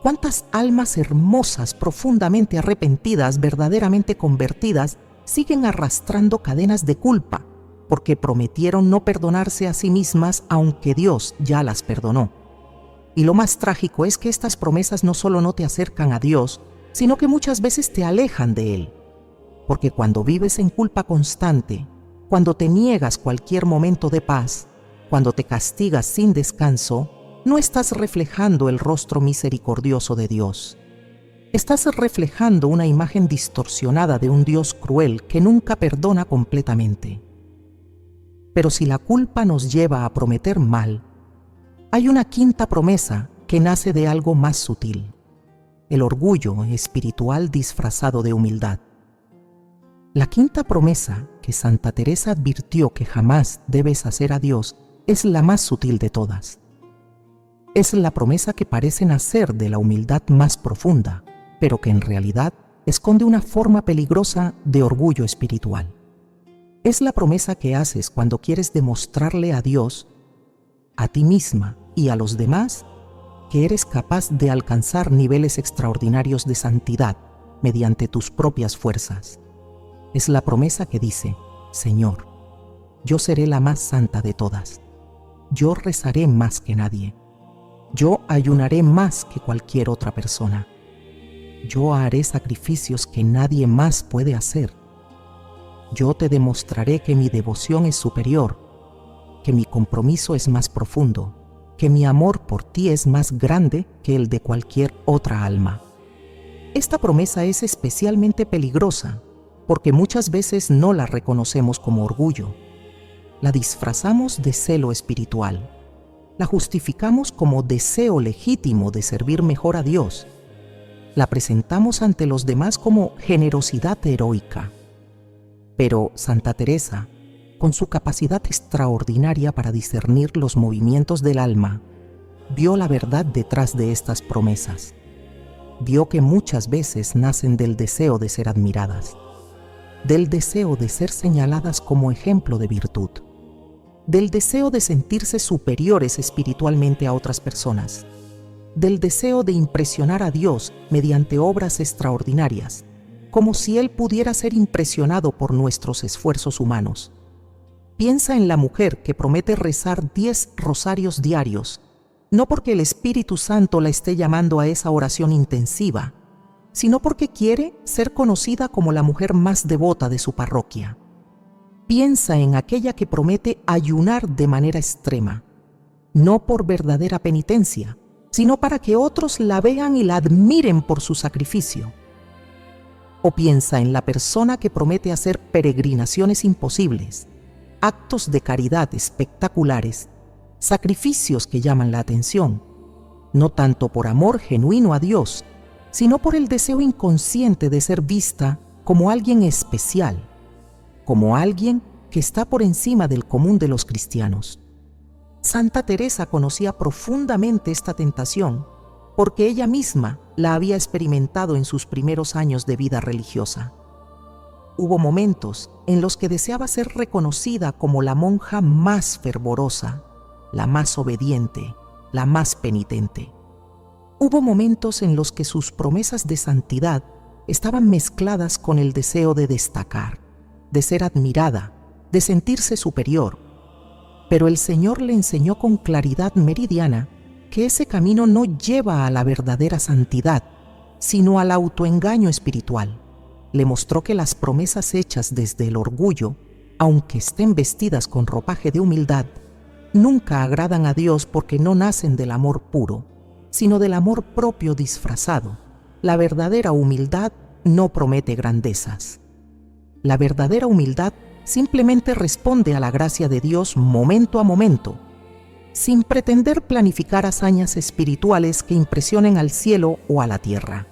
¿Cuántas almas hermosas, profundamente arrepentidas, verdaderamente convertidas, siguen arrastrando cadenas de culpa, porque prometieron no perdonarse a sí mismas aunque Dios ya las perdonó. Y lo más trágico es que estas promesas no solo no te acercan a Dios, sino que muchas veces te alejan de Él. Porque cuando vives en culpa constante, cuando te niegas cualquier momento de paz, cuando te castigas sin descanso, no estás reflejando el rostro misericordioso de Dios. Estás reflejando una imagen distorsionada de un Dios cruel que nunca perdona completamente. Pero si la culpa nos lleva a prometer mal, hay una quinta promesa que nace de algo más sutil: el orgullo espiritual disfrazado de humildad. La quinta promesa que Santa Teresa advirtió que jamás debes hacer a Dios es la más sutil de todas. Es la promesa que parece nacer de la humildad más profunda, pero que en realidad esconde una forma peligrosa de orgullo espiritual. Es la promesa que haces cuando quieres demostrarle a Dios, a ti misma y a los demás que eres capaz de alcanzar niveles extraordinarios de santidad mediante tus propias fuerzas. Es la promesa que dice: Señor, yo seré la más santa de todas. Yo rezaré más que nadie. Yo ayunaré más que cualquier otra persona. Yo haré sacrificios que nadie más puede hacer. Yo te demostraré que mi devoción es superior, que mi compromiso es más profundo, que mi amor por ti es más grande que el de cualquier otra alma. Esta promesa es especialmente peligrosa porque muchas veces no la reconocemos como orgullo. La disfrazamos de celo espiritual. La justificamos como deseo legítimo de servir mejor a Dios. La presentamos ante los demás como generosidad heroica. Pero Santa Teresa, con su capacidad extraordinaria para discernir los movimientos del alma, vio la verdad detrás de estas promesas. Vio que muchas veces nacen del deseo de ser admiradas, del deseo de ser señaladas como ejemplo de virtud, del deseo de sentirse superiores espiritualmente a otras personas, del deseo de impresionar a Dios mediante obras extraordinarias, como si Él pudiera ser impresionado por nuestros esfuerzos humanos. Piensa en la mujer que promete rezar 10 rosarios diarios, no porque el Espíritu Santo la esté llamando a esa oración intensiva, sino porque quiere ser conocida como la mujer más devota de su parroquia. Piensa en aquella que promete ayunar de manera extrema, no por verdadera penitencia, sino para que otros la vean y la admiren por su sacrificio. O piensa en la persona que promete hacer peregrinaciones imposibles, actos de caridad espectaculares, sacrificios que llaman la atención, no tanto por amor genuino a Dios, sino por el deseo inconsciente de ser vista como alguien especial, como alguien que está por encima del común de los cristianos. Santa Teresa conocía profundamente esta tentación porque ella misma la había experimentado en sus primeros años de vida religiosa. Hubo momentos en los que deseaba ser reconocida como la monja más fervorosa, la más obediente, la más penitente. Hubo momentos en los que sus promesas de santidad estaban mezcladas con el deseo de destacar, de ser admirada, de sentirse superior. Pero el Señor le enseñó con claridad meridiana que ese camino no lleva a la verdadera santidad, sino al autoengaño espiritual. Le mostró que las promesas hechas desde el orgullo, aunque estén vestidas con ropaje de humildad, nunca agradan a Dios porque no nacen del amor puro, sino del amor propio disfrazado. La verdadera humildad no promete grandezas. La verdadera humildad simplemente responde a la gracia de Dios momento a momento, sin pretender planificar hazañas espirituales que impresionen al cielo o a la tierra.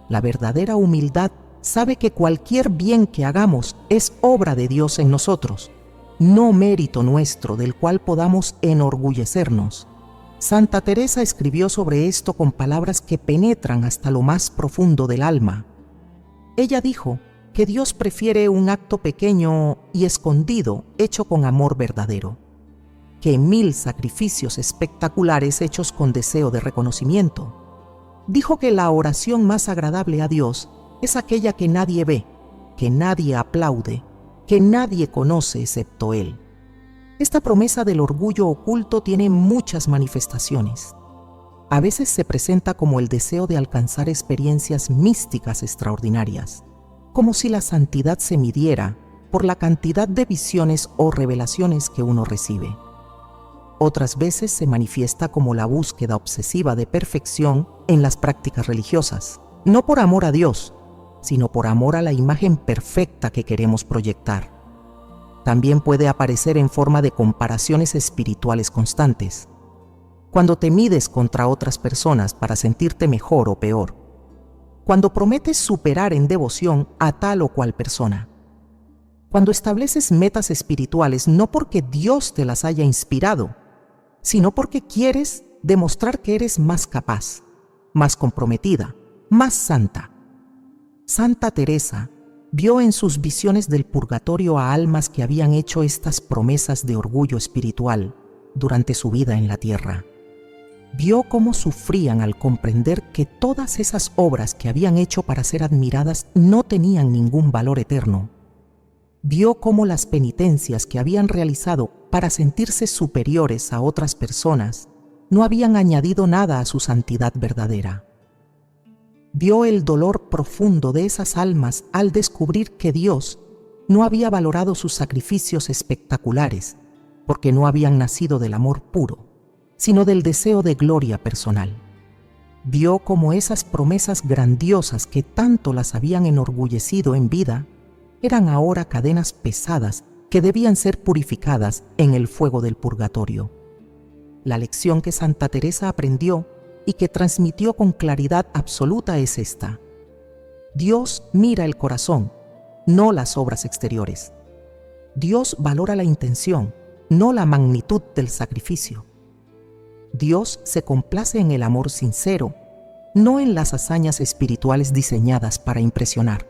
La verdadera humildad sabe que cualquier bien que hagamos es obra de Dios en nosotros, no mérito nuestro del cual podamos enorgullecernos. Santa Teresa escribió sobre esto con palabras que penetran hasta lo más profundo del alma. Ella dijo que Dios prefiere un acto pequeño y escondido hecho con amor verdadero, que 1000 sacrificios espectaculares hechos con deseo de reconocimiento. Dijo que la oración más agradable a Dios es aquella que nadie ve, que nadie aplaude, que nadie conoce excepto Él. Esta promesa del orgullo oculto tiene muchas manifestaciones. A veces se presenta como el deseo de alcanzar experiencias místicas extraordinarias, como si la santidad se midiera por la cantidad de visiones o revelaciones que uno recibe. Otras veces se manifiesta como la búsqueda obsesiva de perfección en las prácticas religiosas, no por amor a Dios, sino por amor a la imagen perfecta que queremos proyectar. También puede aparecer en forma de comparaciones espirituales constantes, cuando te mides contra otras personas para sentirte mejor o peor, cuando prometes superar en devoción a tal o cual persona, cuando estableces metas espirituales no porque Dios te las haya inspirado, sino porque quieres demostrar que eres más capaz, más comprometida, más santa. Santa Teresa vio en sus visiones del purgatorio a almas que habían hecho estas promesas de orgullo espiritual durante su vida en la tierra. Vio cómo sufrían al comprender que todas esas obras que habían hecho para ser admiradas no tenían ningún valor eterno. Vio cómo las penitencias que habían realizado para sentirse superiores a otras personas no habían añadido nada a su santidad verdadera. Vio el dolor profundo de esas almas al descubrir que Dios no había valorado sus sacrificios espectaculares porque no habían nacido del amor puro, sino del deseo de gloria personal. Vio cómo esas promesas grandiosas que tanto las habían enorgullecido en vida eran ahora cadenas pesadas que debían ser purificadas en el fuego del purgatorio. La lección que Santa Teresa aprendió y que transmitió con claridad absoluta es esta: Dios mira el corazón, no las obras exteriores. Dios valora la intención, no la magnitud del sacrificio. Dios se complace en el amor sincero, no en las hazañas espirituales diseñadas para impresionar.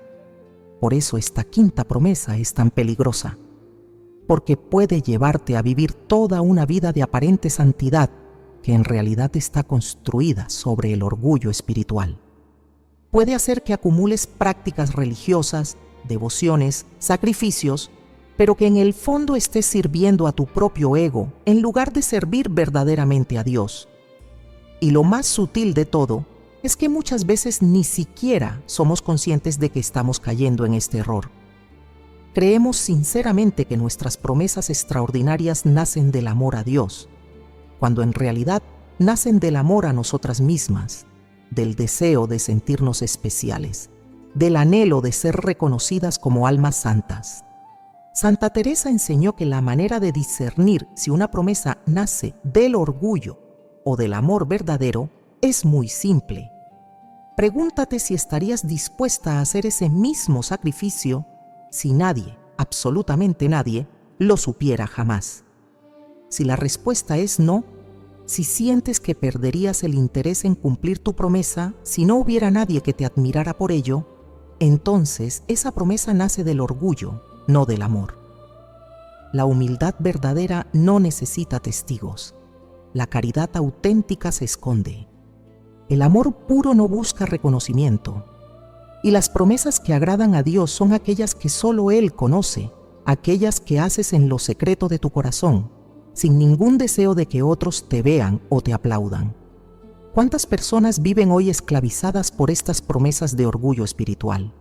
Por eso esta quinta promesa es tan peligrosa, porque puede llevarte a vivir toda una vida de aparente santidad que en realidad está construida sobre el orgullo espiritual. Puede hacer que acumules prácticas religiosas, devociones, sacrificios, pero que en el fondo estés sirviendo a tu propio ego en lugar de servir verdaderamente a Dios. Y lo más sutil de todo es que muchas veces ni siquiera somos conscientes de que estamos cayendo en este error. Creemos sinceramente que nuestras promesas extraordinarias nacen del amor a Dios, cuando en realidad nacen del amor a nosotras mismas, del deseo de sentirnos especiales, del anhelo de ser reconocidas como almas santas. Santa Teresa enseñó que la manera de discernir si una promesa nace del orgullo o del amor verdadero es muy simple. Pregúntate si estarías dispuesta a hacer ese mismo sacrificio si nadie, absolutamente nadie, lo supiera jamás. Si la respuesta es no, si sientes que perderías el interés en cumplir tu promesa si no hubiera nadie que te admirara por ello, entonces esa promesa nace del orgullo, no del amor. La humildad verdadera no necesita testigos. La caridad auténtica se esconde. El amor puro no busca reconocimiento. Y las promesas que agradan a Dios son aquellas que solo Él conoce, aquellas que haces en lo secreto de tu corazón, sin ningún deseo de que otros te vean o te aplaudan. ¿Cuántas personas viven hoy esclavizadas por estas promesas de orgullo espiritual?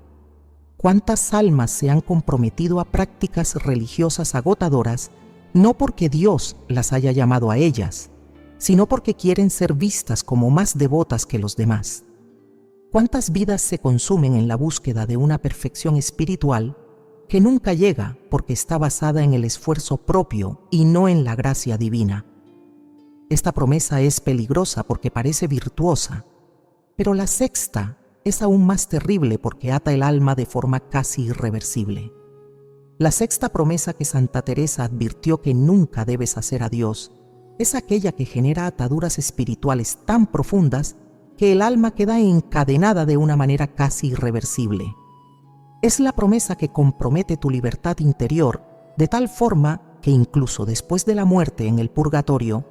¿Cuántas almas se han comprometido a prácticas religiosas agotadoras no porque Dios las haya llamado a ellas, sino porque quieren ser vistas como más devotas que los demás? ¿Cuántas vidas se consumen en la búsqueda de una perfección espiritual que nunca llega porque está basada en el esfuerzo propio y no en la gracia divina? Esta promesa es peligrosa porque parece virtuosa, pero la sexta es aún más terrible porque ata el alma de forma casi irreversible. La sexta promesa que Santa Teresa advirtió que nunca debes hacer a Dios es aquella que genera ataduras espirituales tan profundas que el alma queda encadenada de una manera casi irreversible. Es la promesa que compromete tu libertad interior de tal forma que incluso después de la muerte en el purgatorio,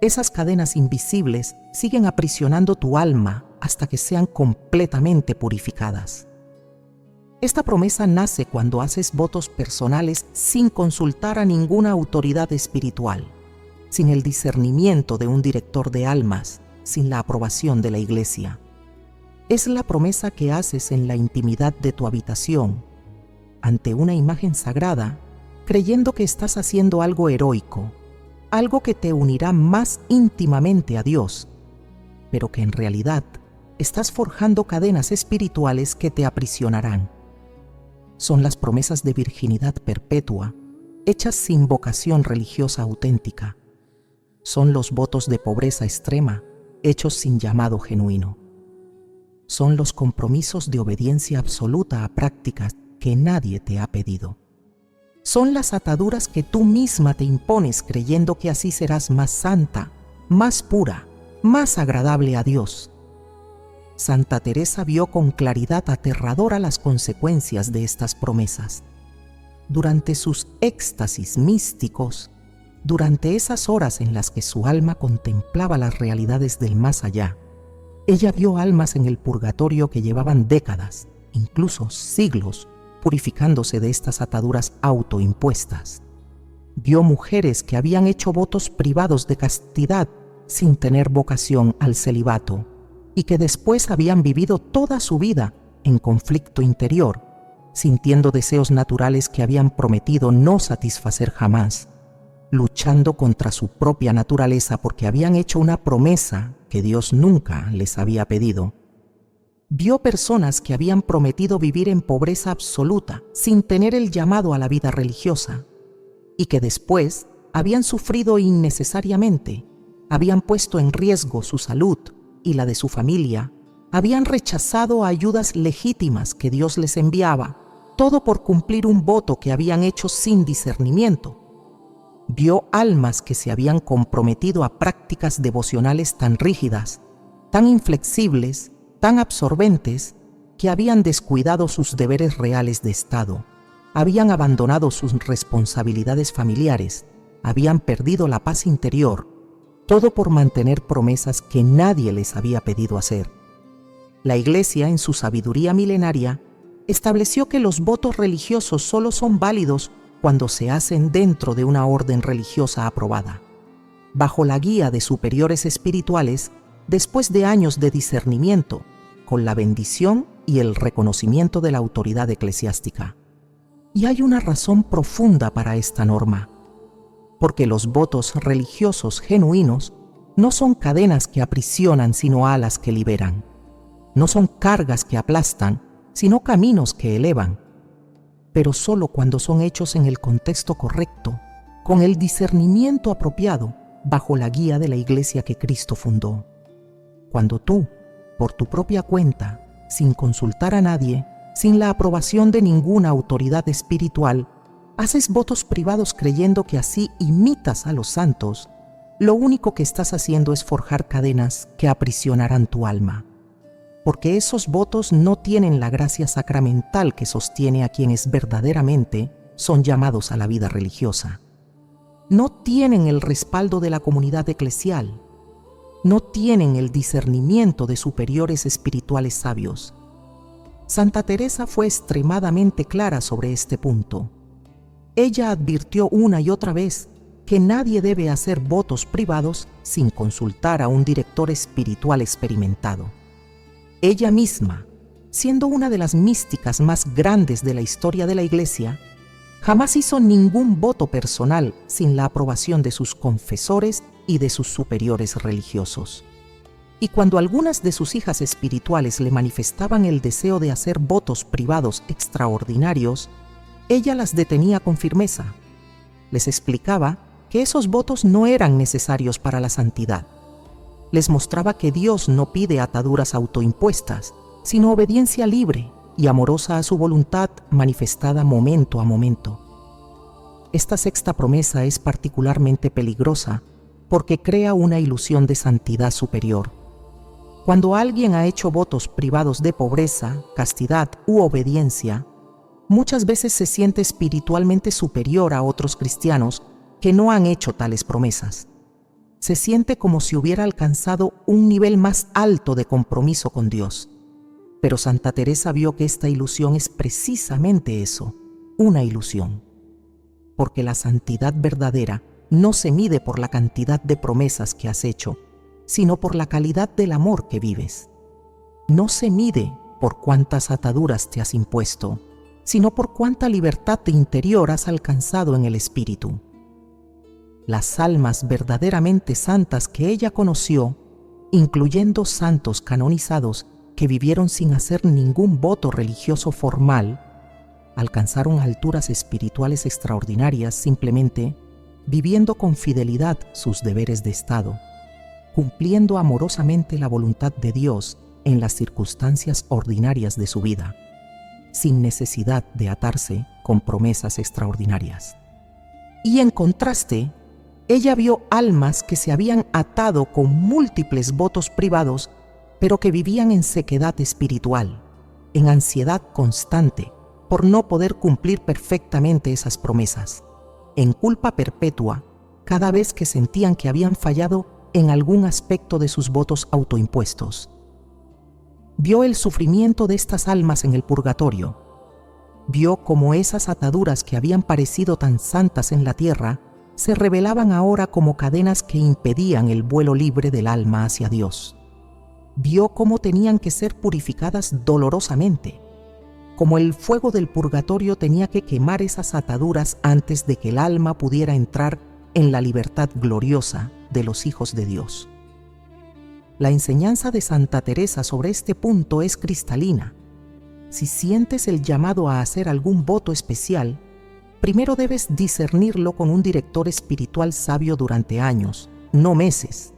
esas cadenas invisibles siguen aprisionando tu alma hasta que sean completamente purificadas. Esta promesa nace cuando haces votos personales sin consultar a ninguna autoridad espiritual, sin el discernimiento de un director de almas, sin la aprobación de la Iglesia. Es la promesa que haces en la intimidad de tu habitación, ante una imagen sagrada, creyendo que estás haciendo algo heroico, algo que te unirá más íntimamente a Dios, pero que en realidad estás forjando cadenas espirituales que te aprisionarán. Son las promesas de virginidad perpetua, hechas sin vocación religiosa auténtica. Son los votos de pobreza extrema, hechos sin llamado genuino. Son los compromisos de obediencia absoluta a prácticas que nadie te ha pedido. Son las ataduras que tú misma te impones creyendo que así serás más santa, más pura, más agradable a Dios. Santa Teresa vio con claridad aterradora las consecuencias de estas promesas. Durante sus éxtasis místicos, durante esas horas en las que su alma contemplaba las realidades del más allá, ella vio almas en el purgatorio que llevaban décadas, incluso siglos, purificándose de estas ataduras autoimpuestas. Vio mujeres que habían hecho votos privados de castidad sin tener vocación al celibato y que después habían vivido toda su vida en conflicto interior, sintiendo deseos naturales que habían prometido no satisfacer jamás, luchando contra su propia naturaleza porque habían hecho una promesa que Dios nunca les había pedido. Vio personas que habían prometido vivir en pobreza absoluta sin tener el llamado a la vida religiosa y que después habían sufrido innecesariamente, habían puesto en riesgo su salud y la de su familia, habían rechazado ayudas legítimas que Dios les enviaba, todo por cumplir un voto que habían hecho sin discernimiento. Vio almas que se habían comprometido a prácticas devocionales tan rígidas, tan inflexibles, tan absorbentes, que habían descuidado sus deberes reales de Estado, habían abandonado sus responsabilidades familiares, habían perdido la paz interior, todo por mantener promesas que nadie les había pedido hacer. La Iglesia, en su sabiduría milenaria, estableció que los votos religiosos solo son válidos cuando se hacen dentro de una orden religiosa aprobada, bajo la guía de superiores espirituales, después de años de discernimiento, con la bendición y el reconocimiento de la autoridad eclesiástica. Y hay una razón profunda para esta norma, porque los votos religiosos genuinos no son cadenas que aprisionan, sino alas que liberan. No son cargas que aplastan, sino caminos que elevan. Pero solo cuando son hechos en el contexto correcto, con el discernimiento apropiado, bajo la guía de la Iglesia que Cristo fundó. Cuando tú, por tu propia cuenta, sin consultar a nadie, sin la aprobación de ninguna autoridad espiritual, haces votos privados creyendo que así imitas a los santos, lo único que estás haciendo es forjar cadenas que aprisionarán tu alma. Porque esos votos no tienen la gracia sacramental que sostiene a quienes verdaderamente son llamados a la vida religiosa. No tienen el respaldo de la comunidad eclesial. No tienen el discernimiento de superiores espirituales sabios. Santa Teresa fue extremadamente clara sobre este punto. Ella advirtió una y otra vez que nadie debe hacer votos privados sin consultar a un director espiritual experimentado. Ella misma, siendo una de las místicas más grandes de la historia de la Iglesia, jamás hizo ningún voto personal sin la aprobación de sus confesores y de sus superiores religiosos. Y cuando algunas de sus hijas espirituales le manifestaban el deseo de hacer votos privados extraordinarios, ella las detenía con firmeza. Les explicaba que esos votos no eran necesarios para la santidad. Les mostraba que Dios no pide ataduras autoimpuestas, sino obediencia libre y amorosa a su voluntad manifestada momento a momento. Esta sexta promesa es particularmente peligrosa porque crea una ilusión de santidad superior. Cuando alguien ha hecho votos privados de pobreza, castidad u obediencia, muchas veces se siente espiritualmente superior a otros cristianos que no han hecho tales promesas. Se siente como si hubiera alcanzado un nivel más alto de compromiso con Dios. Pero Santa Teresa vio que esta ilusión es precisamente eso, una ilusión. Porque la santidad verdadera no se mide por la cantidad de promesas que has hecho, sino por la calidad del amor que vives. No se mide por cuántas ataduras te has impuesto, sino por cuánta libertad interior has alcanzado en el espíritu. Las almas verdaderamente santas que ella conoció, incluyendo santos canonizados que vivieron sin hacer ningún voto religioso formal, alcanzaron alturas espirituales extraordinarias simplemente viviendo con fidelidad sus deberes de Estado, cumpliendo amorosamente la voluntad de Dios en las circunstancias ordinarias de su vida, sin necesidad de atarse con promesas extraordinarias. Y en contraste, ella vio almas que se habían atado con múltiples votos privados, pero que vivían en sequedad espiritual, en ansiedad constante, por no poder cumplir perfectamente esas promesas, en culpa perpetua cada vez que sentían que habían fallado en algún aspecto de sus votos autoimpuestos. Vio el sufrimiento de estas almas en el purgatorio. Vio cómo esas ataduras que habían parecido tan santas en la tierra se revelaban ahora como cadenas que impedían el vuelo libre del alma hacia Dios. Vio cómo tenían que ser purificadas dolorosamente, como el fuego del purgatorio tenía que quemar esas ataduras antes de que el alma pudiera entrar en la libertad gloriosa de los hijos de Dios. La enseñanza de Santa Teresa sobre este punto es cristalina. Si sientes el llamado a hacer algún voto especial, primero debes discernirlo con un director espiritual sabio durante años, no meses.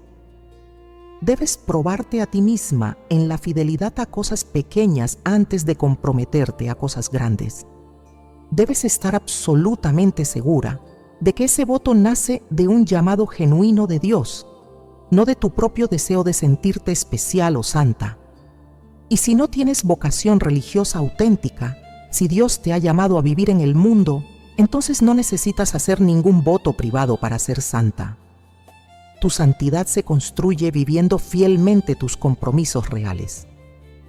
Debes probarte a ti misma en la fidelidad a cosas pequeñas antes de comprometerte a cosas grandes. Debes estar absolutamente segura de que ese voto nace de un llamado genuino de Dios, no de tu propio deseo de sentirte especial o santa. Y si no tienes vocación religiosa auténtica, si Dios te ha llamado a vivir en el mundo, entonces no necesitas hacer ningún voto privado para ser santa. Tu santidad se construye viviendo fielmente tus compromisos reales.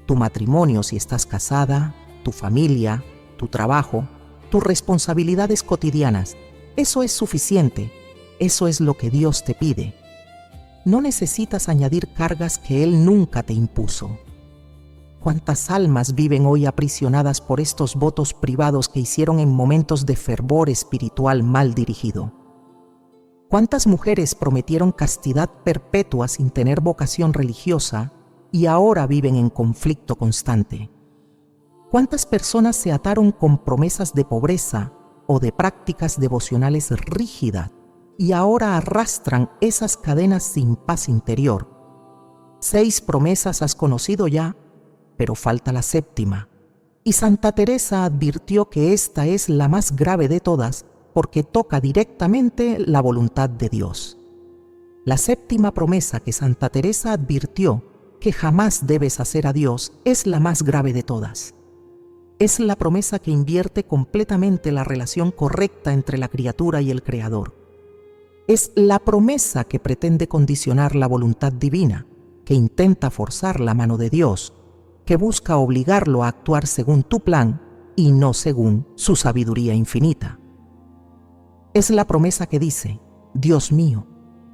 Tu matrimonio si estás casada, tu familia, tu trabajo, tus responsabilidades cotidianas. Eso es suficiente. Eso es lo que Dios te pide. No necesitas añadir cargas que Él nunca te impuso. ¿Cuántas almas viven hoy aprisionadas por estos votos privados que hicieron en momentos de fervor espiritual mal dirigido? ¿Cuántas mujeres prometieron castidad perpetua sin tener vocación religiosa y ahora viven en conflicto constante? ¿Cuántas personas se ataron con promesas de pobreza o de prácticas devocionales rígidas y ahora arrastran esas cadenas sin paz interior? 6 promesas has conocido ya, pero falta la 7ª. Y Santa Teresa advirtió que esta es la más grave de todas porque toca directamente la voluntad de Dios. La 7ª promesa que Santa Teresa advirtió que jamás debes hacer a Dios es la más grave de todas. Es la promesa que invierte completamente la relación correcta entre la criatura y el Creador. Es la promesa que pretende condicionar la voluntad divina, que intenta forzar la mano de Dios, que busca obligarlo a actuar según tu plan y no según su sabiduría infinita. Es la promesa que dice: Dios mío,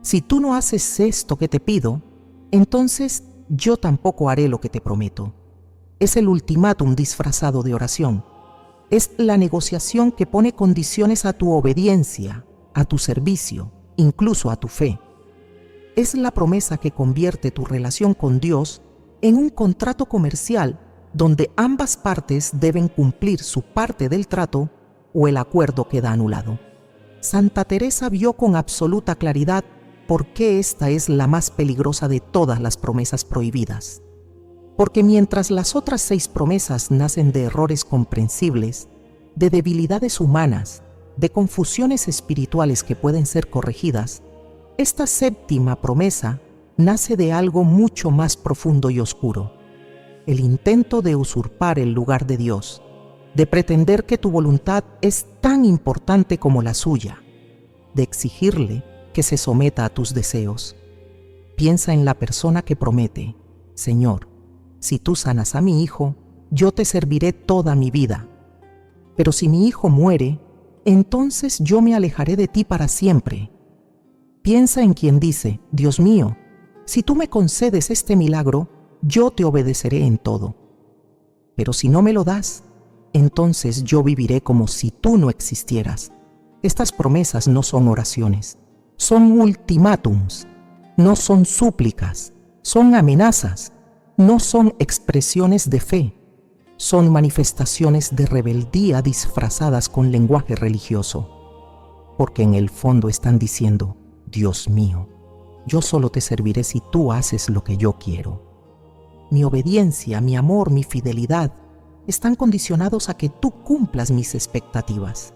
si tú no haces esto que te pido, entonces yo tampoco haré lo que te prometo. Es el ultimátum disfrazado de oración. Es la negociación que pone condiciones a tu obediencia, a tu servicio, incluso a tu fe. Es la promesa que convierte tu relación con Dios en un contrato comercial donde ambas partes deben cumplir su parte del trato o el acuerdo queda anulado. Santa Teresa vio con absoluta claridad por qué esta es la más peligrosa de todas las promesas prohibidas. Porque mientras las otras 6 promesas nacen de errores comprensibles, de debilidades humanas, de confusiones espirituales que pueden ser corregidas, esta 7ª promesa nace de algo mucho más profundo y oscuro: el intento de usurpar el lugar de Dios, de pretender que tu voluntad es tan importante como la suya, de exigirle que se someta a tus deseos. Piensa en la persona que promete: Señor, Si tú sanas a mi hijo, yo te serviré toda mi vida. Pero si mi hijo muere, entonces yo me alejaré de ti para siempre. Piensa en quien dice, Dios mío, si tú me concedes este milagro, yo te obedeceré en todo. Pero si no me lo das, entonces yo viviré como si tú no existieras. Estas promesas no son oraciones, son ultimátums, no son súplicas, son amenazas, no son expresiones de fe, son manifestaciones de rebeldía disfrazadas con lenguaje religioso. Porque en el fondo están diciendo, Dios mío, yo solo te serviré si tú haces lo que yo quiero. Mi obediencia, mi amor, mi fidelidad están condicionados a que tú cumplas mis expectativas.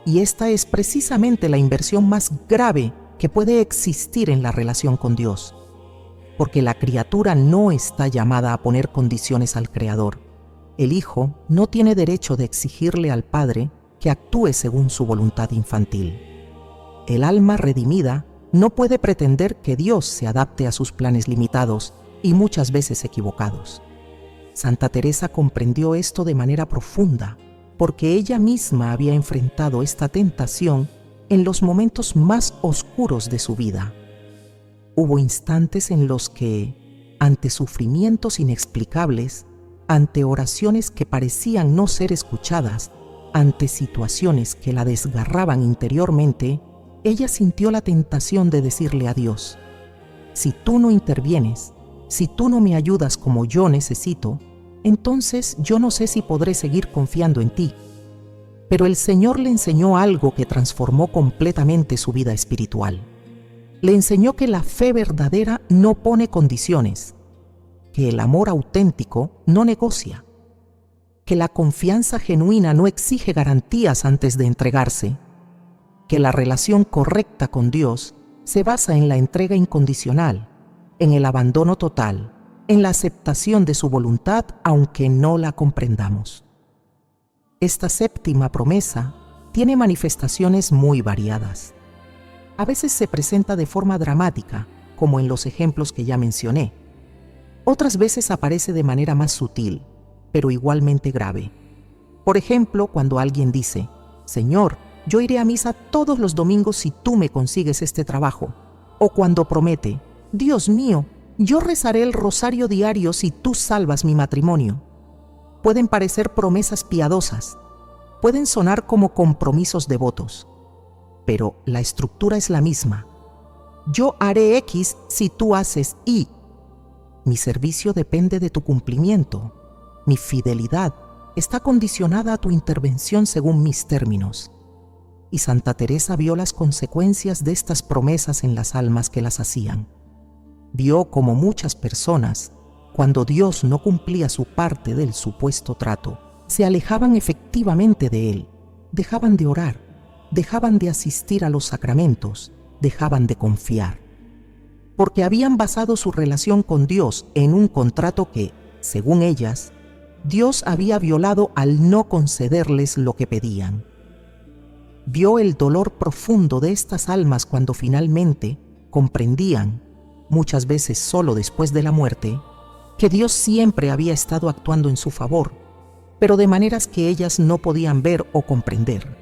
Y esta es precisamente la inversión más grave que puede existir en la relación con Dios. Porque la criatura no está llamada a poner condiciones al Creador. El Hijo no tiene derecho de exigirle al Padre que actúe según su voluntad infantil. El alma redimida no puede pretender que Dios se adapte a sus planes limitados y muchas veces equivocados. Santa Teresa comprendió esto de manera profunda, porque ella misma había enfrentado esta tentación en los momentos más oscuros de su vida. Hubo instantes en los que, ante sufrimientos inexplicables, ante oraciones que parecían no ser escuchadas, ante situaciones que la desgarraban interiormente, ella sintió la tentación de decirle a Dios, si tú no intervienes, si tú no me ayudas como yo necesito, entonces yo no sé si podré seguir confiando en ti. Pero el Señor le enseñó algo que transformó completamente su vida espiritual. Le enseñó que la fe verdadera no pone condiciones, que el amor auténtico no negocia, que la confianza genuina no exige garantías antes de entregarse, que la relación correcta con Dios se basa en la entrega incondicional, en el abandono total, en la aceptación de su voluntad aunque no la comprendamos. Esta séptima promesa tiene manifestaciones muy variadas. A veces se presenta de forma dramática, como en los ejemplos que ya mencioné. Otras veces aparece de manera más sutil, pero igualmente grave. Por ejemplo, cuando alguien dice, Señor, yo iré a misa todos los domingos si tú me consigues este trabajo. O cuando promete, Dios mío, yo rezaré el rosario diario si tú salvas mi matrimonio. Pueden parecer promesas piadosas, pueden sonar como compromisos devotos, pero la estructura es la misma. Yo haré X si tú haces Y. Mi servicio depende de tu cumplimiento. Mi fidelidad está condicionada a tu intervención según mis términos. Y Santa Teresa vio las consecuencias de estas promesas en las almas que las hacían. Vio como muchas personas, cuando Dios no cumplía su parte del supuesto trato, se alejaban efectivamente de Él, dejaban de orar, dejaban de asistir a los sacramentos, dejaban de confiar. Porque habían basado su relación con Dios en un contrato que, según ellas, Dios había violado al no concederles lo que pedían. Vio el dolor profundo de estas almas cuando finalmente comprendían, muchas veces solo después de la muerte, que Dios siempre había estado actuando en su favor, pero de maneras que ellas no podían ver o comprender.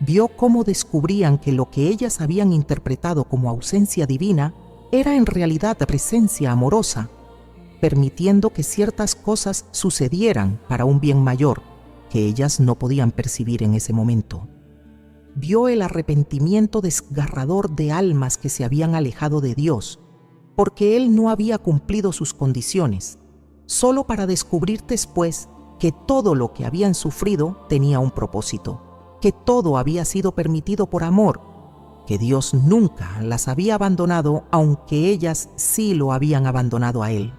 Vio cómo descubrían que lo que ellas habían interpretado como ausencia divina era en realidad presencia amorosa, permitiendo que ciertas cosas sucedieran para un bien mayor que ellas no podían percibir en ese momento. Vio el arrepentimiento desgarrador de almas que se habían alejado de Dios, porque Él no había cumplido sus condiciones, solo para descubrir después que todo lo que habían sufrido tenía un propósito, que todo había sido permitido por amor, que Dios nunca las había abandonado, aunque ellas sí lo habían abandonado a Él.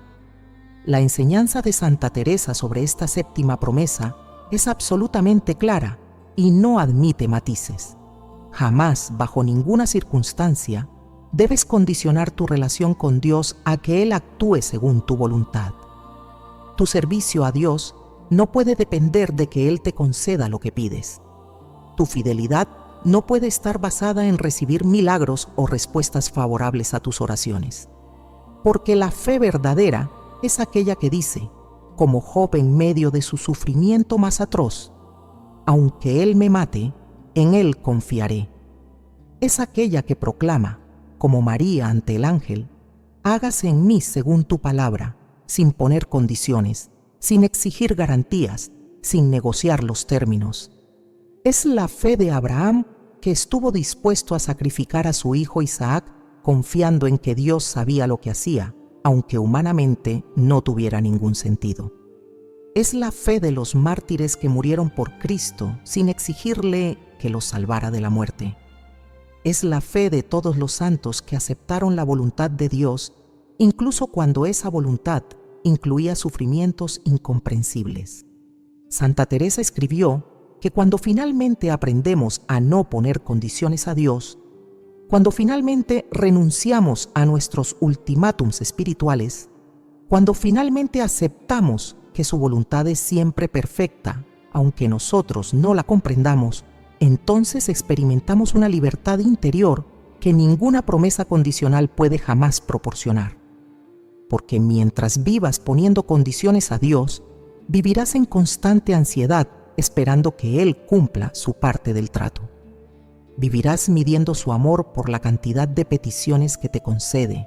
La enseñanza de Santa Teresa sobre esta séptima promesa es absolutamente clara y no admite matices. Jamás, bajo ninguna circunstancia, debes condicionar tu relación con Dios a que Él actúe según tu voluntad. Tu servicio a Dios no puede depender de que Él te conceda lo que pides. Tu fidelidad no puede estar basada en recibir milagros o respuestas favorables a tus oraciones. Porque la fe verdadera es aquella que dice, como Job en medio de su sufrimiento más atroz, aunque Él me mate, en Él confiaré. Es aquella que proclama, como María ante el ángel, hágase en mí según tu palabra, sin poner condiciones, sin exigir garantías, sin negociar los términos. Es la fe de Abraham que estuvo dispuesto a sacrificar a su hijo Isaac confiando en que Dios sabía lo que hacía, aunque humanamente no tuviera ningún sentido. Es la fe de los mártires que murieron por Cristo sin exigirle que los salvara de la muerte. Es la fe de todos los santos que aceptaron la voluntad de Dios, incluso cuando esa voluntad incluía sufrimientos incomprensibles. Santa Teresa escribió que cuando finalmente aprendemos a no poner condiciones a Dios, cuando finalmente renunciamos a nuestros ultimátums espirituales, cuando finalmente aceptamos que su voluntad es siempre perfecta, aunque nosotros no la comprendamos, entonces experimentamos una libertad interior que ninguna promesa condicional puede jamás proporcionar. Porque mientras vivas poniendo condiciones a Dios, vivirás en constante ansiedad esperando que Él cumpla su parte del trato. Vivirás midiendo su amor por la cantidad de peticiones que te concede.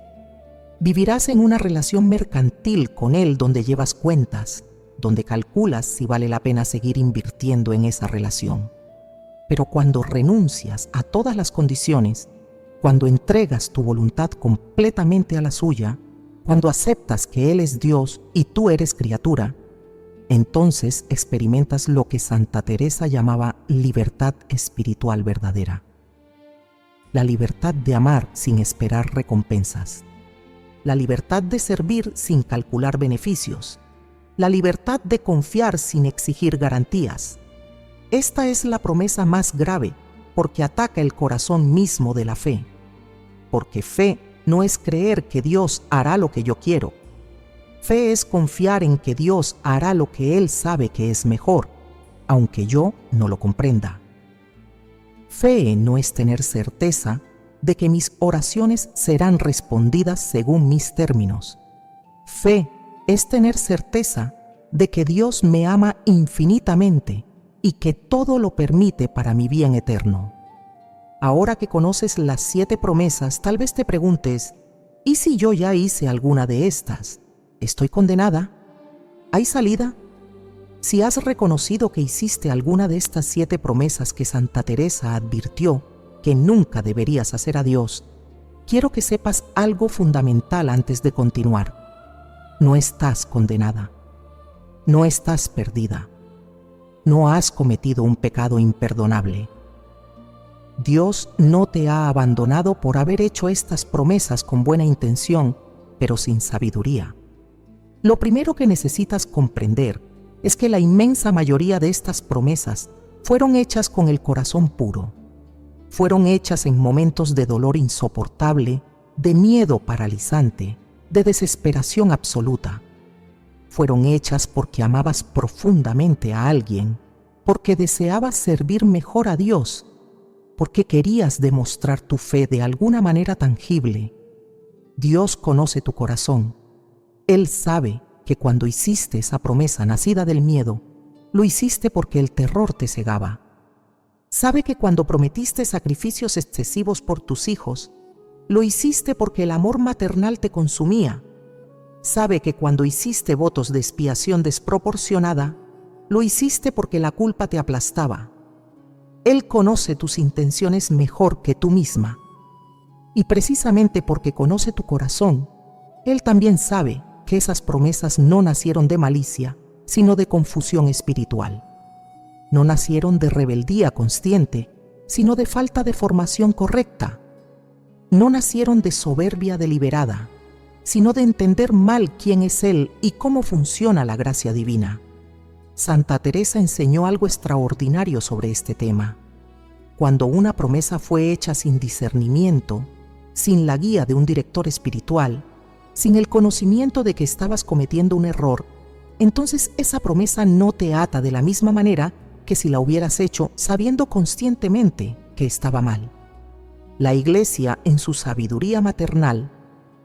Vivirás en una relación mercantil con Él donde llevas cuentas, donde calculas si vale la pena seguir invirtiendo en esa relación. Pero cuando renuncias a todas las condiciones, cuando entregas tu voluntad completamente a la suya, cuando aceptas que Él es Dios y tú eres criatura, entonces experimentas lo que Santa Teresa llamaba libertad espiritual verdadera. La libertad de amar sin esperar recompensas. La libertad de servir sin calcular beneficios. La libertad de confiar sin exigir garantías. Esta es la promesa más grave porque ataca el corazón mismo de la fe. Porque fe no es creer que Dios hará lo que yo quiero. Fe es confiar en que Dios hará lo que Él sabe que es mejor, aunque yo no lo comprenda. Fe no es tener certeza de que mis oraciones serán respondidas según mis términos. Fe es tener certeza de que Dios me ama infinitamente y que todo lo permite para mi bien eterno. Ahora que conoces las 7 promesas, tal vez te preguntes, ¿y si yo ya hice alguna de estas? ¿Estoy condenada? ¿Hay salida? Si has reconocido que hiciste alguna de estas 7 promesas que Santa Teresa advirtió que nunca deberías hacer a Dios, quiero que sepas algo fundamental antes de continuar. No estás condenada. No estás perdida. No has cometido un pecado imperdonable. Dios no te ha abandonado por haber hecho estas promesas con buena intención, pero sin sabiduría. Lo primero que necesitas comprender es que la inmensa mayoría de estas promesas fueron hechas con el corazón puro. Fueron hechas en momentos de dolor insoportable, de miedo paralizante, de desesperación absoluta. Fueron hechas porque amabas profundamente a alguien, porque deseabas servir mejor a Dios, porque querías demostrar tu fe de alguna manera tangible. Dios conoce tu corazón. Él sabe que cuando hiciste esa promesa nacida del miedo, lo hiciste porque el terror te cegaba. Sabe que cuando prometiste sacrificios excesivos por tus hijos, lo hiciste porque el amor maternal te consumía. Sabe que cuando hiciste votos de expiación desproporcionada, lo hiciste porque la culpa te aplastaba. Él conoce tus intenciones mejor que tú misma. Y precisamente porque conoce tu corazón, Él también sabe que esas promesas no nacieron de malicia, sino de confusión espiritual. No nacieron de rebeldía consciente, sino de falta de formación correcta. No nacieron de soberbia deliberada, sino de entender mal quién es Él y cómo funciona la gracia divina. Santa Teresa enseñó algo extraordinario sobre este tema. Cuando una promesa fue hecha sin discernimiento, sin la guía de un director espiritual, sin el conocimiento de que estabas cometiendo un error, entonces esa promesa no te ata de la misma manera que si la hubieras hecho sabiendo conscientemente que estaba mal. La Iglesia, en su sabiduría maternal,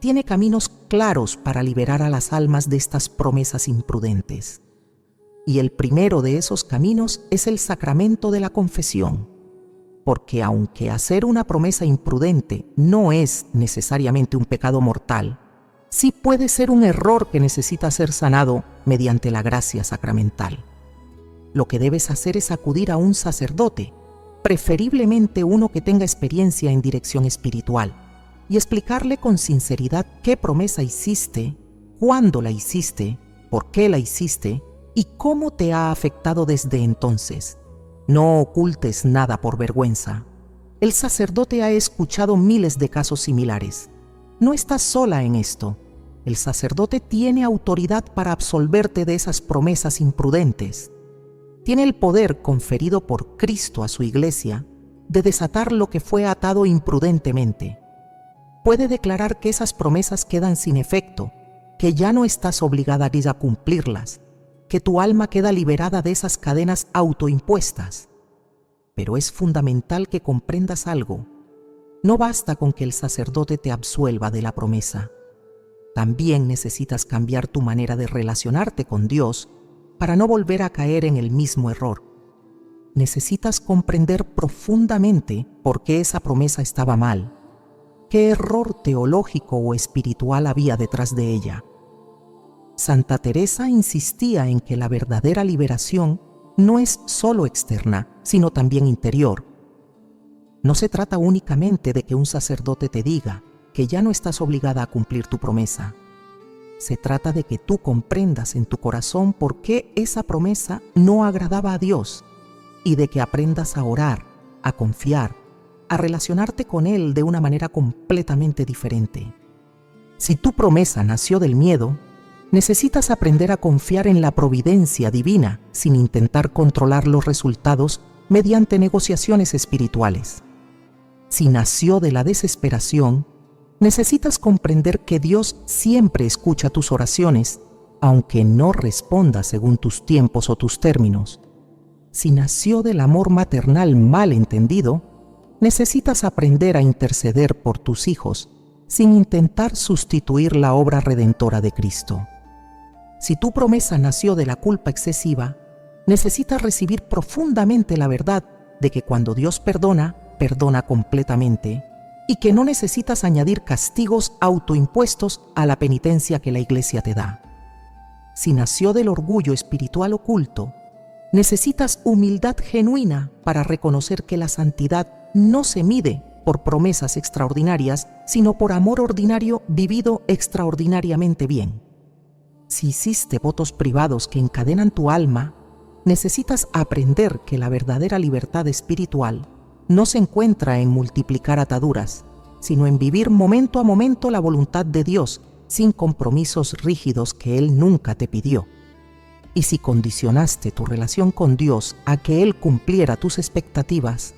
tiene caminos claros para liberar a las almas de estas promesas imprudentes. Y el primero de esos caminos es el sacramento de la confesión, porque aunque hacer una promesa imprudente no es necesariamente un pecado mortal, sí puede ser un error que necesita ser sanado mediante la gracia sacramental. Lo que debes hacer es acudir a un sacerdote, preferiblemente uno que tenga experiencia en dirección espiritual, y explicarle con sinceridad qué promesa hiciste, cuándo la hiciste, por qué la hiciste y cómo te ha afectado desde entonces. No ocultes nada por vergüenza. El sacerdote ha escuchado miles de casos similares. No estás sola en esto. El sacerdote tiene autoridad para absolverte de esas promesas imprudentes. Tiene el poder conferido por Cristo a su iglesia de desatar lo que fue atado imprudentemente. Puede declarar que esas promesas quedan sin efecto, que ya no estás obligada a cumplirlas, que tu alma queda liberada de esas cadenas autoimpuestas. Pero es fundamental que comprendas algo. No basta con que el sacerdote te absuelva de la promesa. También necesitas cambiar tu manera de relacionarte con Dios para no volver a caer en el mismo error. Necesitas comprender profundamente por qué esa promesa estaba mal, qué error teológico o espiritual había detrás de ella. Santa Teresa insistía en que la verdadera liberación no es solo externa, sino también interior. No se trata únicamente de que un sacerdote te diga que ya no estás obligada a cumplir tu promesa. Se trata de que tú comprendas en tu corazón por qué esa promesa no agradaba a Dios y de que aprendas a orar, a confiar, a relacionarte con Él de una manera completamente diferente. Si tu promesa nació del miedo, necesitas aprender a confiar en la providencia divina sin intentar controlar los resultados mediante negociaciones espirituales. Si nació de la desesperación, necesitas comprender que Dios siempre escucha tus oraciones, aunque no responda según tus tiempos o tus términos. Si nació del amor maternal mal entendido, necesitas aprender a interceder por tus hijos sin intentar sustituir la obra redentora de Cristo. Si tu promesa nació de la culpa excesiva, necesitas recibir profundamente la verdad de que cuando Dios perdona, perdona completamente y que no necesitas añadir castigos autoimpuestos a la penitencia que la Iglesia te da. Si nació del orgullo espiritual oculto, necesitas humildad genuina para reconocer que la santidad no se mide por promesas extraordinarias, sino por amor ordinario vivido extraordinariamente bien. Si hiciste votos privados que encadenan tu alma, necesitas aprender que la verdadera libertad espiritual no se encuentra en multiplicar ataduras, sino en vivir momento a momento la voluntad de Dios sin compromisos rígidos que Él nunca te pidió. Y si condicionaste tu relación con Dios a que Él cumpliera tus expectativas,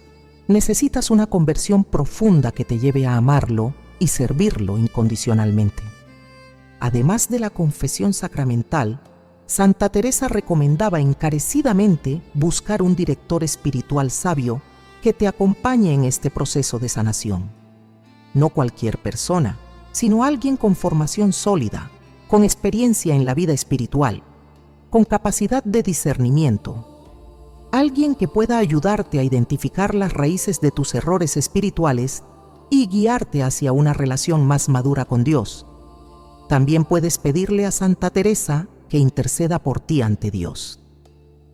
necesitas una conversión profunda que te lleve a amarlo y servirlo incondicionalmente. Además de la confesión sacramental, Santa Teresa recomendaba encarecidamente buscar un director espiritual sabio que te acompañe en este proceso de sanación. No cualquier persona, sino alguien con formación sólida, con experiencia en la vida espiritual, con capacidad de discernimiento. Alguien que pueda ayudarte a identificar las raíces de tus errores espirituales y guiarte hacia una relación más madura con Dios. También puedes pedirle a Santa Teresa que interceda por ti ante Dios.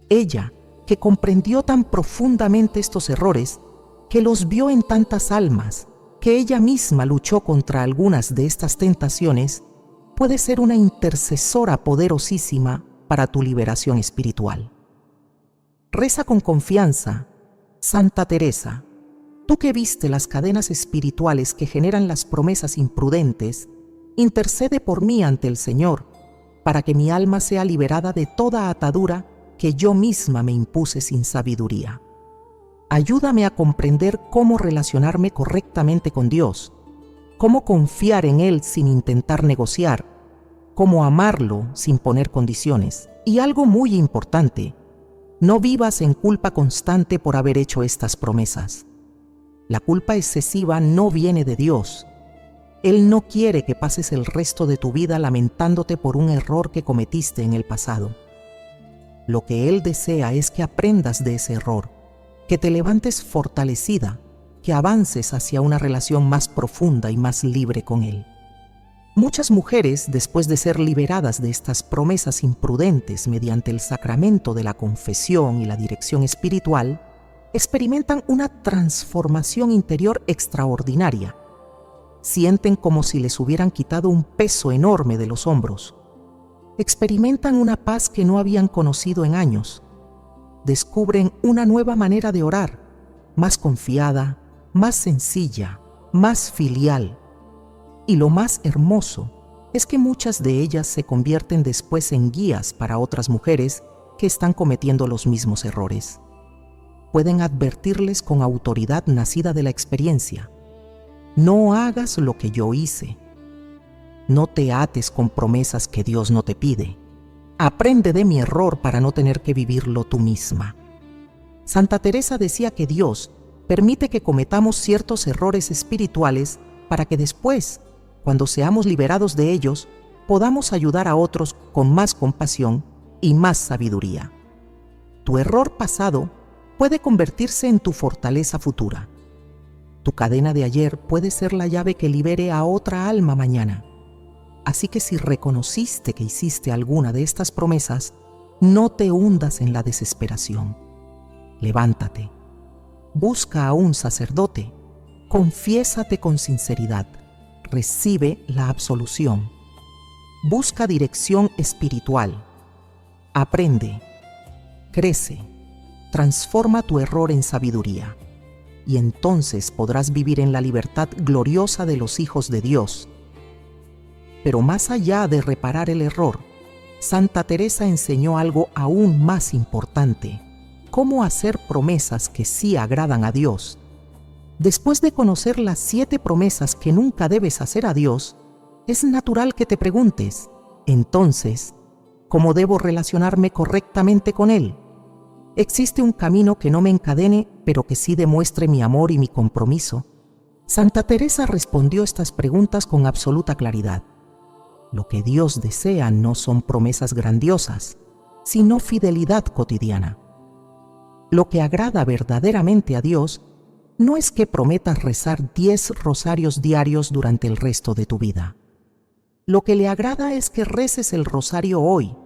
Ella, que comprendió tan profundamente estos errores, que los vio en tantas almas, que ella misma luchó contra algunas de estas tentaciones, puede ser una intercesora poderosísima para tu liberación espiritual. Reza con confianza: Santa Teresa, tú que viste las cadenas espirituales que generan las promesas imprudentes, intercede por mí ante el Señor, para que mi alma sea liberada de toda atadura que yo misma me impuse sin sabiduría. Ayúdame a comprender cómo relacionarme correctamente con Dios, cómo confiar en Él sin intentar negociar, cómo amarlo sin poner condiciones. Y algo muy importante: no vivas en culpa constante por haber hecho estas promesas. La culpa excesiva no viene de Dios. Él no quiere que pases el resto de tu vida lamentándote por un error que cometiste en el pasado. Lo que Él desea es que aprendas de ese error, que te levantes fortalecida, que avances hacia una relación más profunda y más libre con Él. Muchas mujeres, después de ser liberadas de estas promesas imprudentes mediante el sacramento de la confesión y la dirección espiritual, experimentan una transformación interior extraordinaria. Sienten como si les hubieran quitado un peso enorme de los hombros. Experimentan una paz que no habían conocido en años. Descubren una nueva manera de orar, más confiada, más sencilla, más filial. Y lo más hermoso es que muchas de ellas se convierten después en guías para otras mujeres que están cometiendo los mismos errores. Pueden advertirles con autoridad nacida de la experiencia: no hagas lo que yo hice. No te ates con promesas que Dios no te pide. Aprende de mi error para no tener que vivirlo tú misma. Santa Teresa decía que Dios permite que cometamos ciertos errores espirituales para que después, cuando seamos liberados de ellos, podamos ayudar a otros con más compasión y más sabiduría. Tu error pasado puede convertirse en tu fortaleza futura. Tu cadena de ayer puede ser la llave que libere a otra alma mañana. Así que si reconociste que hiciste alguna de estas promesas, no te hundas en la desesperación. Levántate, busca a un sacerdote, confiésate con sinceridad, recibe la absolución, busca dirección espiritual, aprende, crece, transforma tu error en sabiduría. Y entonces podrás vivir en la libertad gloriosa de los hijos de Dios. Pero más allá de reparar el error, Santa Teresa enseñó algo aún más importante: cómo hacer promesas que sí agradan a Dios. Después de conocer las 7 promesas que nunca debes hacer a Dios, es natural que te preguntes: entonces, ¿cómo debo relacionarme correctamente con Él? ¿Existe un camino que no me encadene, pero que sí demuestre mi amor y mi compromiso? Santa Teresa respondió estas preguntas con absoluta claridad. Lo que Dios desea no son promesas grandiosas, sino fidelidad cotidiana. Lo que agrada verdaderamente a Dios no es que prometas rezar 10 rosarios diarios durante el resto de tu vida. Lo que le agrada es que reces el rosario hoy,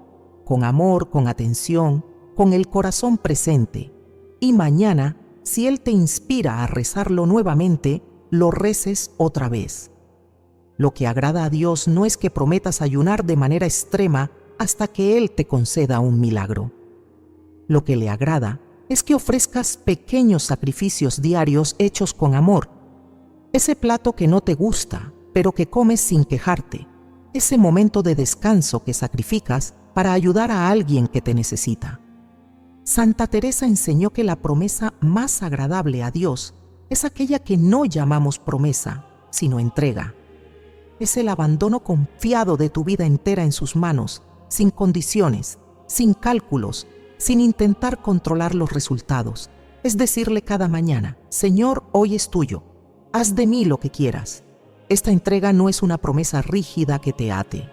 con amor, con atención, con el corazón presente, y mañana, si Él te inspira a rezarlo nuevamente, lo reces otra vez. Lo que agrada a Dios no es que prometas ayunar de manera extrema hasta que Él te conceda un milagro. Lo que le agrada es que ofrezcas pequeños sacrificios diarios hechos con amor. Ese plato que no te gusta, pero que comes sin quejarte. Ese momento de descanso que sacrificas para ayudar a alguien que te necesita. Santa Teresa enseñó que la promesa más agradable a Dios es aquella que no llamamos promesa, sino entrega. Es el abandono confiado de tu vida entera en sus manos, sin condiciones, sin cálculos, sin intentar controlar los resultados. Es decirle cada mañana: Señor, hoy es tuyo, haz de mí lo que quieras. Esta entrega no es una promesa rígida que te ate,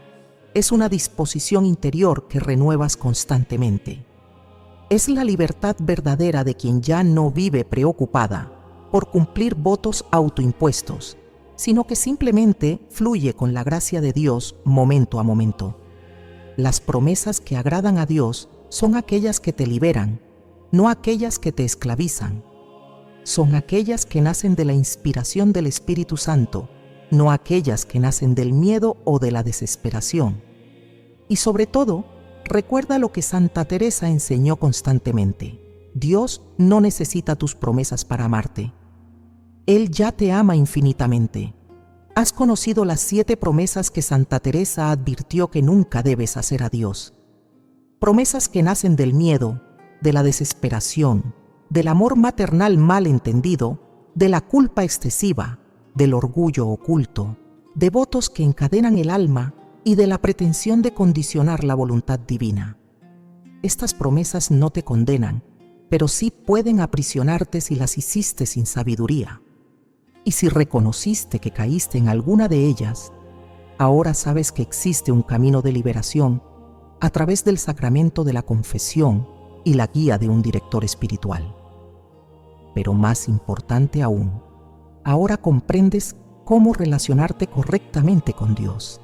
es una disposición interior que renuevas constantemente. Es la libertad verdadera de quien ya no vive preocupada por cumplir votos autoimpuestos, sino que simplemente fluye con la gracia de Dios momento a momento. Las promesas que agradan a Dios son aquellas que te liberan, no aquellas que te esclavizan. Son aquellas que nacen de la inspiración del Espíritu Santo, no aquellas que nacen del miedo o de la desesperación. Y sobre todo, recuerda lo que Santa Teresa enseñó constantemente: Dios no necesita tus promesas para amarte. Él ya te ama infinitamente. Has conocido las 7 promesas que Santa Teresa advirtió que nunca debes hacer a Dios. Promesas que nacen del miedo, de la desesperación, del amor maternal mal entendido, de la culpa excesiva, del orgullo oculto, de votos que encadenan el alma y de la pretensión de condicionar la voluntad divina. Estas promesas no te condenan, pero sí pueden aprisionarte si las hiciste sin sabiduría. Y si reconociste que caíste en alguna de ellas, ahora sabes que existe un camino de liberación a través del sacramento de la confesión y la guía de un director espiritual. Pero más importante aún, ahora comprendes cómo relacionarte correctamente con Dios,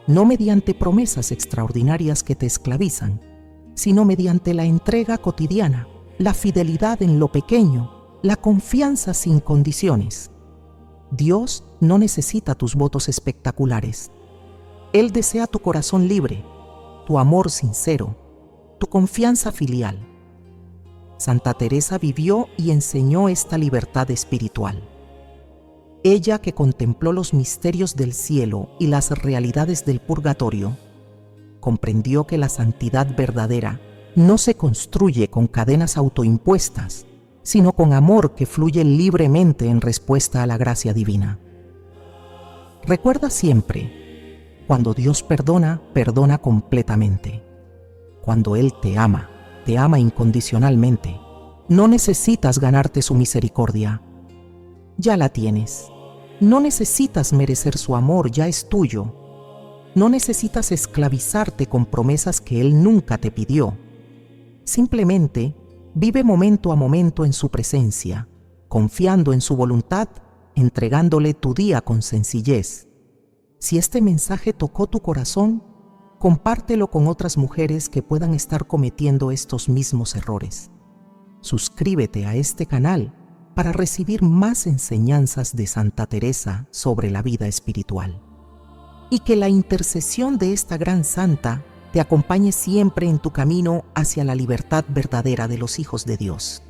no mediante promesas extraordinarias que te esclavizan, sino mediante la entrega cotidiana, la fidelidad en lo pequeño, la confianza sin condiciones. Dios no necesita tus votos espectaculares. Él desea tu corazón libre, tu amor sincero, tu confianza filial. Santa Teresa vivió y enseñó esta libertad espiritual. Ella, que contempló los misterios del cielo y las realidades del purgatorio, comprendió que la santidad verdadera no se construye con cadenas autoimpuestas, sino con amor que fluye libremente en respuesta a la gracia divina. Recuerda siempre, cuando Dios perdona, perdona completamente. Cuando Él te ama incondicionalmente. No necesitas ganarte su misericordia. Ya la tienes. No necesitas merecer su amor, ya es tuyo. No necesitas esclavizarte con promesas que Él nunca te pidió. Simplemente vive momento a momento en su presencia, confiando en su voluntad, entregándole tu día con sencillez. Si este mensaje tocó tu corazón, compártelo con otras mujeres que puedan estar cometiendo estos mismos errores. Suscríbete a este canal para recibir más enseñanzas de Santa Teresa sobre la vida espiritual. Y que la intercesión de esta gran santa te acompañe siempre en tu camino hacia la libertad verdadera de los hijos de Dios.